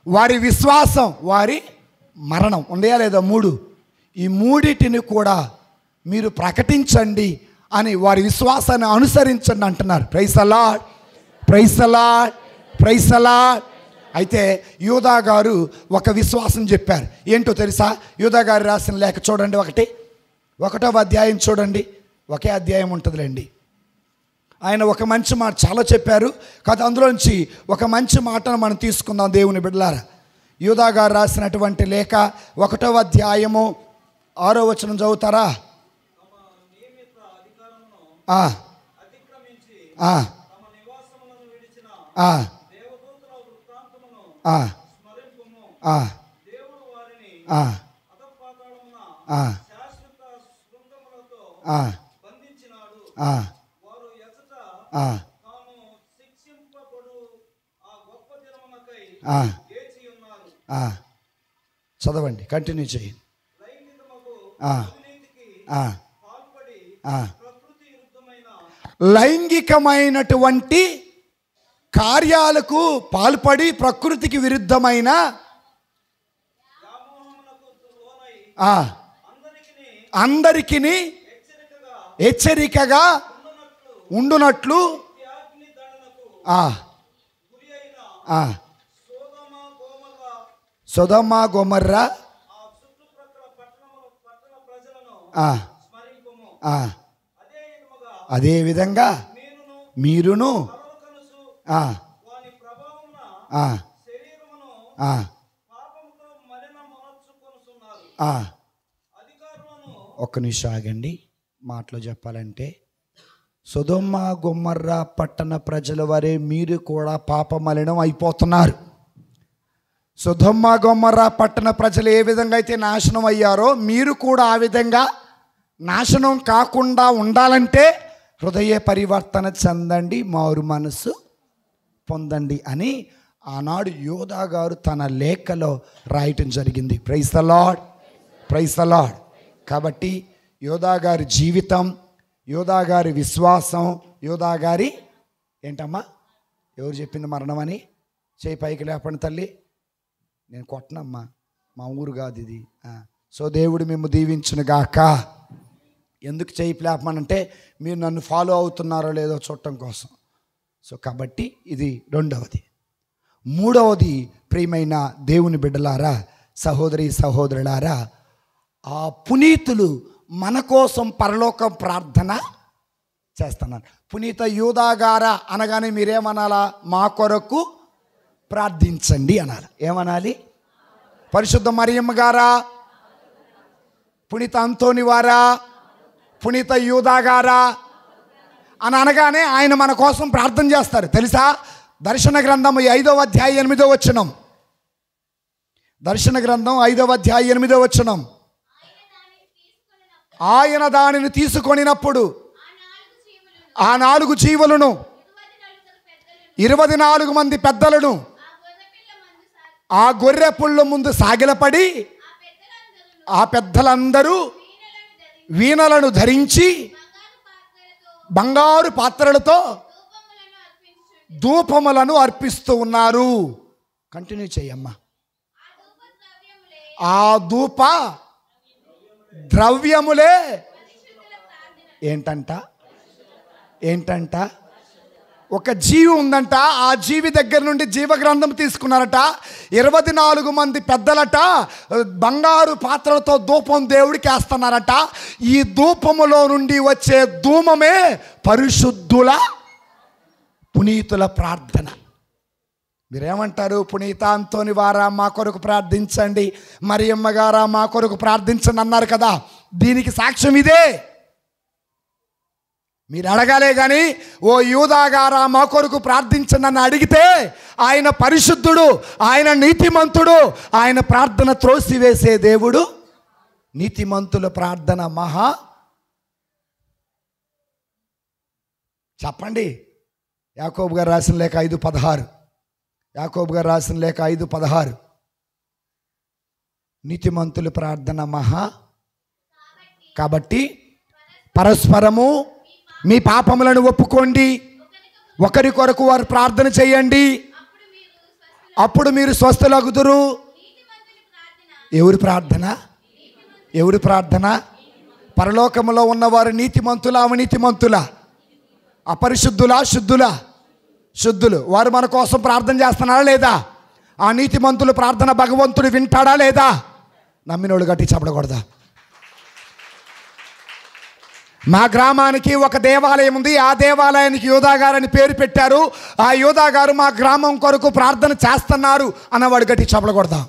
వారి విశ్వాసం, వారి మరణం ఉండయా లేదా? 3. ఈ 3టిని కూడా మీరు ప్రకటించండి అని, వారి విశ్వాసాన్ని అనుసరించండి అంటున్నారు. Praise the lord, praise the lord, praise the lord. అయితే యూదా గారు ఒక విశ్వాసం చెప్పారు. ఏంటో తెలుసా? యూదా గారు రాసిన లేఖ చూడండి, 1వ అధ్యాయం చూడండి. ఒకే అధ్యాయం ఉంటుందిలేండి. ఆయన ఒక మంచి మాట చాలా చెప్పారు కదా, అందులోంచి ఒక మంచి మాటను మనం తీసుకుందాం దేవుని బిడ్డలారా. యూదా గారు రాసినటువంటి లేఖ 1వ అధ్యాయము 6వ వచనం చదువుతారా? చదవండి, కంటిన్యూ చేయండి. లైంగికమైనటువంటి కార్యాలకు పాల్పడి ప్రకృతికి విరుద్ధమైన అందరికీ హెచ్చరికగా ఉండునట్లు సొదొమ గొమొర్రా అదే విధంగా మీరును ఒక్క నిమిషం ఆగండి. మాటలో చెప్పాలంటే, సొదొమ గొమొర్రా పట్టణ ప్రజల వరే మీరు కూడా పాపమలినం అయిపోతున్నారు. సొదొమ గొమొర్రా పట్టణ ప్రజలు ఏ విధంగా అయితే నాశనం అయ్యారో మీరు కూడా ఆ విధంగా నాశనం కాకుండా ఉండాలంటే హృదయ పరివర్తన చెందండి, మారు మనసు పొందండి అని ఆనాడు యూదా గారు తన లేఖలో రాయటం జరిగింది. Praise the lord, praise the lord. కాబట్టి యూదా గారి జీవితం, యూదా గారి విశ్వాసం, యూదా గారి ఏంటమ్మా? ఎవరు చెప్పింది మరణం అని? చేయి పైకి లేపండి తల్లి. నేను కొట్టనమ్మా, మా ఊరు కాదు ఇది. సో దేవుడు మేము దీవించును గాక. ఎందుకు చేయి లేపమనంటే మీరు నన్ను ఫాలో అవుతున్నారో లేదో చూడటం కోసం. సో కాబట్టి ఇది రెండవది. మూడవది, ప్రియమైన దేవుని బిడ్డలారా, సహోదరి సహోదరులారా, ఆ పునీతులు మన కోసం పరలోక ప్రార్థన చేస్తున్నారు. పునీత యూదా గారా అనగానే మీరేమనాలా? మా కొరకు ప్రార్థించండి అనాలి. ఏమనాలి? పరిశుద్ధ మరియమ్మ గారా, పునీత అంతోని వారా, పునీత యూదా గారా అని అనగానే ఆయన మన కోసం ప్రార్థన చేస్తారు. తెలుసా? దర్శన గ్రంథం 5వ అధ్యాయం 8వ వచనం. దర్శన గ్రంథం 5వ అధ్యాయం 8వ వచనం. ఆయన దానిని తీసుకొనినప్పుడు ఆ 4 జీవులను 24 మంది పెద్దలను ఆ గొర్రె పుల్ల ముందు సాగిలపడి ఆ పెద్దలందరూ వీణలను ధరించి బంగారు పాత్రలతో ధూపములను అర్పిస్తూ ఉన్నారు. కంటిన్యూ చేయమ్మా. ఆ ధూప ద్రవ్యములే ఏంటంట? ఒక జీవి ఉందంట. ఆ జీవి దగ్గర నుండి జీవగ్రంథం తీసుకున్నారట. 24 మంది పెద్దలట బంగారు పాత్రలతో ధూపం దేవుడికి వేస్తున్నారట. ఈ ధూపములో నుండి వచ్చే ధూమమే పరిశుద్ధుల పునీతుల ప్రార్థన. మీరేమంటారు? పునీత అంతోని వారా మా కొరకు ప్రార్థించండి, మరియమ్మ గారా మా కొరకు ప్రార్థించండి అన్నారు కదా. దీనికి సాక్ష్యం ఇదే. మీరు అడగాలే కానీ ఓ యూదా గారా మా కొరకు ప్రార్థించండి అని అడిగితే ఆయన పరిశుద్ధుడు, ఆయన నీతిమంతుడు. ఆయన ప్రార్థన త్రోసివేసే దేవుడు. నీతిమంతుల ప్రార్థన మహా. చెప్పండి. యాకోబు గారు రాసిన లేఖ 5:16. యాకోబు గారు రాసిన లేఖ 5:16. నీతిమంతుల ప్రార్థన మహా. కాబట్టి పరస్పరము మీ పాపములను ఒప్పుకోండి, ఒకరి కొరకు వారు ప్రార్థన చేయండి, అప్పుడు మీరు స్వస్థలగుదురు. ఎవరి ప్రార్థన? ఎవరి ప్రార్థన? పరలోకములో ఉన్నవారు నీతిమంతుల అవినీతిమంతుల, అపరిశుద్ధుల శుద్ధుల? శుద్ధులు. వారు మన కోసం ప్రార్థన చేస్తున్నారా లేదా? ఆ నీతిమంతుల ప్రార్థన భగవంతుడు వింటాడా లేదా? నమ్మినోళ్ళు గట్టి చెప్పకూడదా? మా గ్రామానికి ఒక దేవాలయం ఉంది. ఆ దేవాలయానికి యూదా గారు అని పేరు పెట్టారు. ఆ యూదా గారు మా గ్రామం కొరకు ప్రార్థన చేస్తున్నారు అన్నవాడు గట్టి చెప్పకూడదా?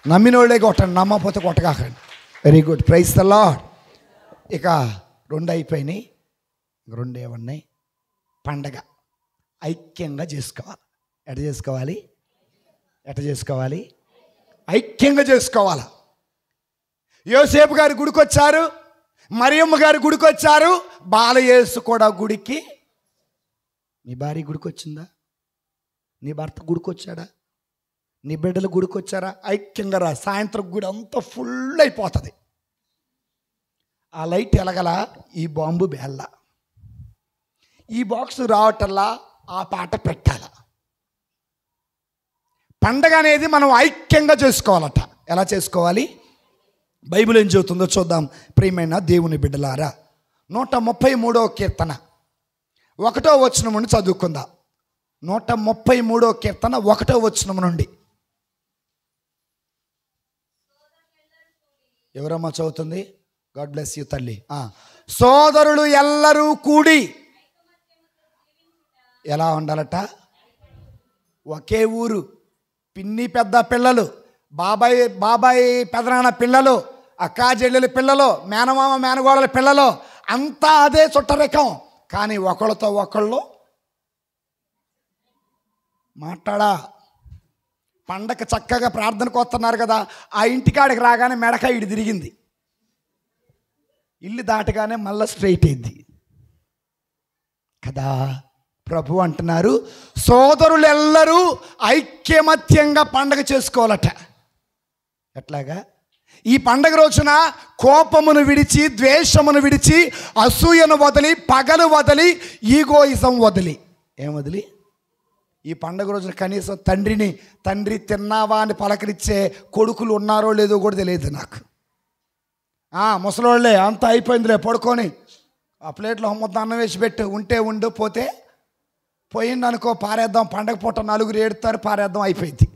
నమ్మినోళ్ళే కొట్టండి, నమ్మకపోతే కొట్టగాకండి. Very good. Praise the lord. ఇక 2 అయిపోయినాయి. 2 ఏమన్నాయి? పండగ ఐక్యంగా చేసుకోవాలి. ఎట్ట చేసుకోవాలి? ఐక్యంగా చేసుకోవాలి. యోసేపు గారు గుడికి వచ్చారు, మరియమ్మ గారు గుడికి వచ్చారు, బాలయేసు కూడా గుడికి. నీ భార్య గుడికి వచ్చిందా? నీ భర్త గుడికి వచ్చాడా? నీ బిడ్డలు గుడికి వచ్చారా? ఐక్యంగా రా. సాయంత్రం గుడి అంతా ఫుల్ అయిపోతుంది. ఆ లైట్ ఎలగల, ఈ బాంబు బెల్ల, ఈ బాక్స్ రావటల్లా ఆ పాట పెట్టాల. పండగ అనేది మనం ఐక్యంగా చేసుకోవాలట. ఎలా చేసుకోవాలి? బైబిల్ ఏం చెబుతుందో చూద్దాం. ప్రియమైన దేవుని బిడ్డలారా, 133వ కీర్తన 1వ వచనం నుండి చదువుకుందాం. 133వ కీర్తన 1వ వచనం నుండి. ఎవరమ్మా చదువుతుంది? గాడ్ బ్లెస్ యూ తల్లి. సోదరులు ఎల్లరూ కూడి ఎలా ఉండాలట? ఒకే ఊరు, పిన్ని పెద్ద పిల్లలు, బాబాయ్ పెదనాన్న పిల్లలు, అక్కా చెల్లెల పిల్లలు, మేనమామ మేనగోడల పిల్లలు, అంతా అదే చుట్టరికం. కానీ ఒకళ్ళతో ఒకళ్ళు మాట్లాడా. పండగ చక్కగా ప్రార్థనకు వస్తున్నారు కదా, ఆ ఇంటికాడికి రాగానే మెడకాయ ఇటు తిరిగింది, ఇల్లు దాటగానే మళ్ళీ స్ట్రైట్ అయింది కదా. ప్రభు అంటున్నారు, సోదరులెల్లరూ ఐక్యమత్యంగా పండగ చేసుకోవాలట. ఎట్లాగా? ఈ పండగ రోజున కోపమును విడిచి, ద్వేషమును విడిచి, అసూయను వదిలి, పగలు వదిలి, ఈగోయిజం వదిలి. ఏం వదిలి? ఈ పండగ రోజున కనీసం తండ్రి తిన్నావా అని పలకరించే కొడుకులు ఉన్నారో లేదో కూడా తెలియదు నాకు. ముసలోళ్ళే అంతా అయిపోయిందిలే పడుకొని ఆ ప్లేట్లో మొత్తం అన్నం వేసి పెట్టు, ఉంటే ఉండు, పోతే పోయింది అనుకో, పారేద్దాం, పండగ పూట నలుగురు ఏడుతారు, పారేద్దాం, అయిపోయింది.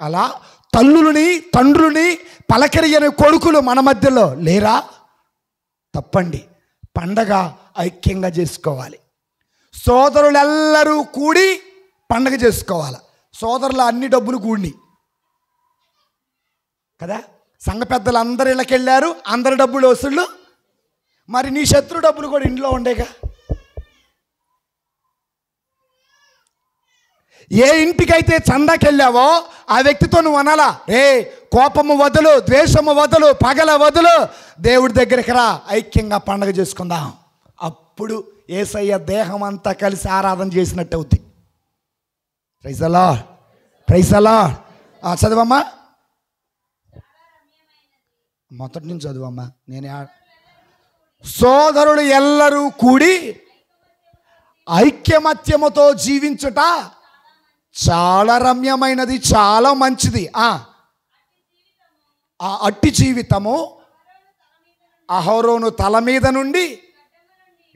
అలా తల్లులని తండ్రులని పలకరియని కొడుకులు మన మధ్యలో లేరా? తప్పండి. పండగ ఐక్యంగా చేసుకోవాలి. సోదరులెల్లరూ కూడి పండగ చేసుకోవాలి. సోదరులు అన్ని డబ్బులు కూడి కదా, సంఘ పెద్దలు అందరు ఇళ్ళకి వెళ్ళారు, అందరి డబ్బులు వసూళ్ళు. మరి నీ శత్రు డబ్బులు కూడా ఇంట్లో ఉండేగా. ఏ ఇంటికైతే చందాకి వెళ్ళావో ఆ వ్యక్తితో నువ్వు అనాలా, రే కోపము వదులు, ద్వేషము వదులు, పగల వదులు, దేవుడి దగ్గరికి రా, ఐక్యంగా పండగ చేసుకుందాం. అప్పుడు యేసయ్య దేహం అంతా కలిసి ఆరాధన చేసినట్టు అవుద్ది. Praise the lord, praise the lord. చదవమ్మా, మొదటి నుంచి చదువమ్మా. సోదరులు ఎల్లరూ కూడి ఐక్యమత్యముతో జీవించుట చాలా రమ్యమైనది, చాలా మంచిది. ఆ అట్టి జీవితము అహరోను తల మీద నుండి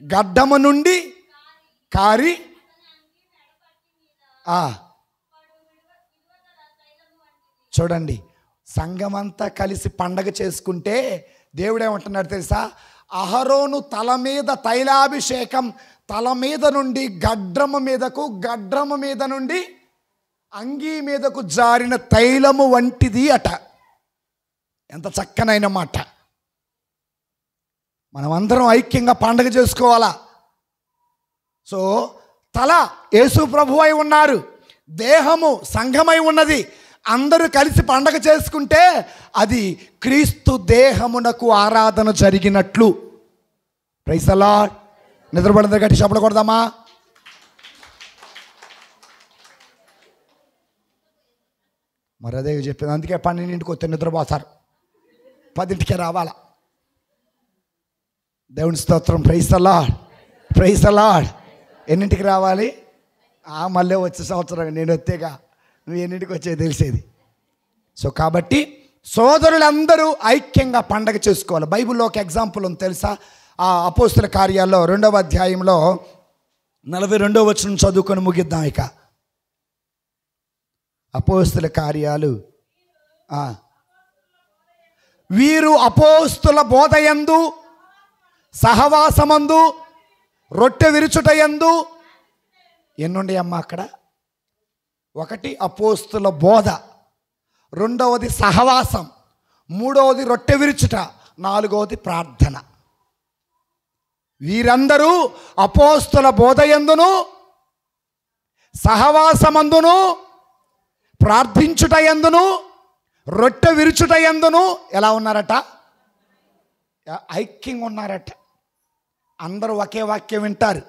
గడ్డము నుండి కారి చూడండి, సంఘమంతా కలిసి పండగ చేసుకుంటే దేవుడు ఏమంటున్నాడు తెలుసా? అహరోను తల మీద తైలాభిషేకం, తల మీద నుండి గడ్డము మీదకు, గడ్డము మీద నుండి అంగీ మీదకు జారిన తైలము వంటిది అట. ఎంత చక్కనైన మాట. మనమందరం ఐక్యంగా పండగ చేసుకోవాలా. సో తల యేసు ప్రభువై ఉన్నారు, దేహము సంఘమై ఉన్నది. అందరూ కలిసి పండగ చేసుకుంటే అది క్రీస్తు దేహమునకు ఆరాధన జరిగినట్లు. Praise the lord. నిద్రపడిన గట్టి చప్పట్లు కొడదామా? మరి అదే చెప్పింది. అందుకే 12ంటికి వస్తే నిద్రపోతారు, 10ంటికే రావాలా. దేవుని స్తోత్రం. Praise the lord, praise the lord. ఎన్నింటికి రావాలి? మళ్ళీ వచ్చే సంవత్సరం నేను వస్తేగా నువ్వు ఎన్నింటికి వచ్చేది తెలిసేది. సో కాబట్టి సోదరులందరూ ఐక్యంగా పండగ చేసుకోవాలి. బైబిల్లో ఒక ఎగ్జాంపుల్ ఉంది తెలుసా? ఆ అపోస్తుల కార్యాల్లో 2వ అధ్యాయంలో 42వ వచనం చదువుకొని ముగిద్దాం. ఇక అపోస్తుల కార్యాలు, వీరు అపోస్తుల బోధయందు, సహవాసమందు, రొట్టె విరుచుటయందు, ఎన్నుండి అమ్మ అక్కడ? ఒకటి అపోస్తుల బోధ, రెండవది సహవాసం, మూడవది రొట్టె విరుచుట, నాలుగవది ప్రార్థన. వీరందరూ అపోస్తుల బోధయందును, సహవాసమందును, ప్రార్థించుటయందును, రొట్టె విరుచుటయందును ఎలా ఉన్నారట? ఐక్యంగా ఉన్నారట. అందరూ ఒకే వాక్యం వింటారు,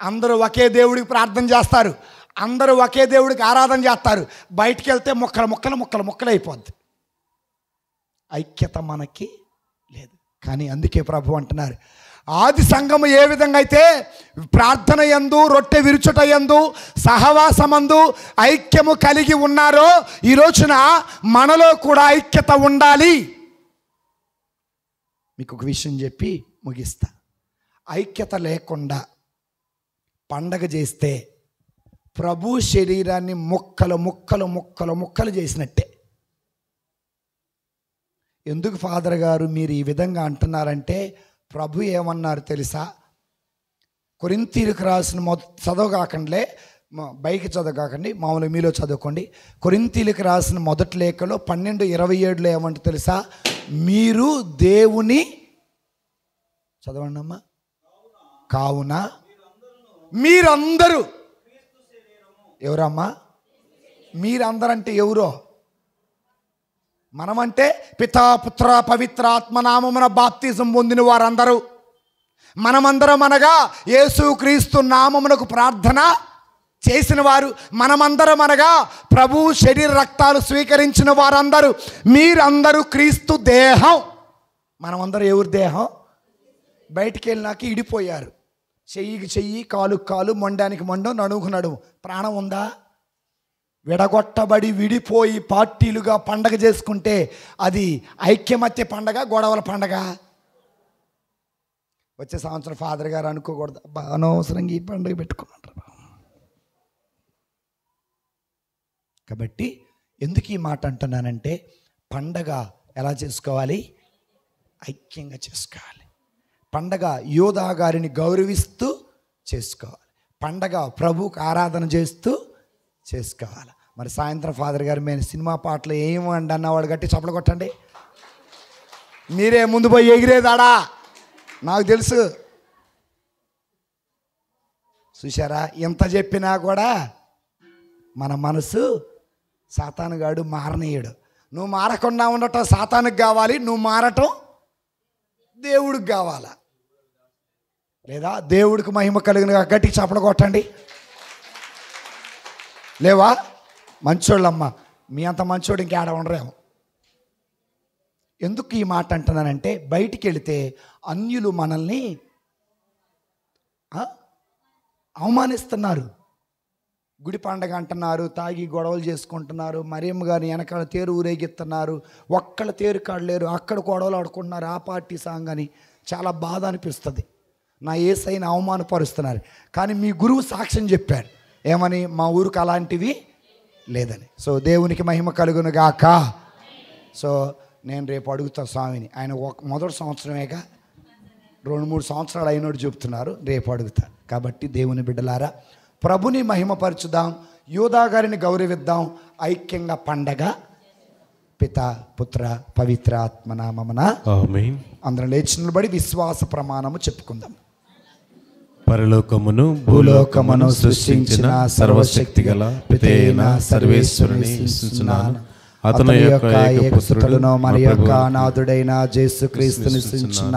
అందరూ ఒకే దేవుడికి ప్రార్థన చేస్తారు, అందరూ ఒకే దేవుడికి ఆరాధన చేస్తారు. బయటికి వెళ్తే ముక్కలు అయిపోద్ది. ఐక్యత మనకి లేదు. కానీ అందుకే ప్రభు అంటున్నారు, ఆది సంఘము ఏ విధంగా అయితే ప్రార్థన యందు, రొట్టె విరుచుట యందు, సహవాసమందు ఐక్యము కలిగి ఉన్నారో, ఈ రోజున మనలో కూడా ఐక్యత ఉండాలి. మీకు ఒక విషయం చెప్పి ముగిస్తా. ఐక్యత లేకుండా పండగ చేస్తే ప్రభు శరీరాన్ని ముక్కలు చేసినట్టే. ఎందుకు ఫాదర్ గారు మీరు ఈ విధంగా అంటున్నారంటే, ప్రభు ఏమన్నారు తెలుసా? కొరింథీయులకు రాసిన చదవగాకండిలే, బైక్ చదవగాకండి, మామూలుగా మీలో చదువుకోండి. కొరింథీయులకు రాసిన మొదటి లేఖలో 12:27 ఏమంటే తెలుసా? మీరు దేవుని, చదవండి అమ్మా, కావున మీరందరూ, ఎవరమ్మా మీరందరంటే ఎవరో? మనమంటే పితా పుత్ర పవిత్ర ఆత్మనామమున బాప్తిజం పొందిన వారందరూ. మనమందరం అనగా యేసుక్రీస్తు నామమునకు ప్రార్థన చేసిన వారు. మనమందరం అనగా ప్రభు శరీర రక్తాలు స్వీకరించిన వారందరూ. మీరందరూ క్రీస్తు దేహం. మనమందరం ఎవరి దేహం? బయటికి వెళ్ళినాక ఇడిపోయారు. చెయ్యికి చెయ్యి, కాలుకు కాలు, మొండానికి మొండం, నడుముకు నడుము. ప్రాణం ఉందా? విడగొట్టబడి విడిపోయి పార్టీలుగా పండగ చేసుకుంటే అది ఐక్యమత్య పండగ, గొడవల పండగ. వచ్చే సంవత్సరం ఫాదర్ గారు అనుకోకూడదు, అబ్బా అనవసరంగా ఈ పండుగ పెట్టుకున్నారు. కాబట్టి ఎందుకు ఈ మాట అంటున్నానంటే, పండగ ఎలా చేసుకోవాలి? ఐక్యంగా చేసుకోవాలి. పండగ యోధా గారిని గౌరవిస్తూ చేసుకోవాలి. పండగ ప్రభువుకు ఆరాధన చేస్తూ చేసుకోవాలి. మరి సాయంత్రం ఫాదర్ గారు మేము సినిమా పాటలు ఏమండి అన్నవాడు గట్టి చప్పలు కొట్టండి. మీరే ముందు పోయి ఎగిరేదాడా నాకు తెలుసు. చూసారా, ఎంత చెప్పినా కూడా మన మనసు సాతానుగాడు మారనీయడు. నువ్వు మారకుండా ఉండటం సాతానుకు కావాలి, నువ్వు మారటం దేవుడికి కావాలా? లేదా దేవుడికి మహిమ కలిగిన గట్టికి చప్పలు కొట్టండి. లేవా? మంచోళ్ళమ్మ, మీ అంత మంచోడు ఇంకేడ ఉండరేమో. ఎందుకు ఈ మాట అంటున్నానంటే, బయటికి వెళితే అన్యులు మనల్ని అవమానిస్తున్నారు. గుడి పండగ అంటున్నారు, తాగి గొడవలు చేసుకుంటున్నారు, మరియమ్మ గారిని వెనకాల తేరు ఊరేగిస్తున్నారు, ఒక్కళ్ళ తేరు కాడలేరు, అక్కడ గొడవలు ఆడుకుంటున్నారు, ఆ పార్టీ సాంగ్ అని. చాలా బాధ అనిపిస్తుంది. నా యేసయ్యని అవమానపరుస్తున్నారు. కానీ మీ గురువు సాక్ష్యం చెప్పాడు, ఏమని? మా ఊరికి అలాంటివి లేదని. సో దేవునికి మహిమ కలుగును గాక. సో నేను రేపు అడుగుతా స్వామిని, ఆయన మొదటి సంవత్సరమేగా, 2-3 సంవత్సరాలు అయినోడు చెప్తున్నారు, రేపు అడుగుతా. కాబట్టి దేవుని బిడ్డలారా, ప్రభుని మహిమపరచుదాం, యోధా గారిని గౌరవిద్దాం, ఐక్యంగా పండగ పిత పుత్ర పవిత్ర ఆత్మనామమున ఆమేన్. అందరం లేచి నిలబడి విశ్వాస ప్రమాణము చెప్పుకుందాం. పరలోకమును భూలోకమును సృష్టించిన సర్వశక్తి గల పితైన సర్వేశ్వరుని విశ్వసిస్తున్నాను. అతని యొక్క ఏకపుత్రుడును మరి యొక్క నాథుడైన యేసుక్రీస్తుని విశ్వసించుచున్నాను.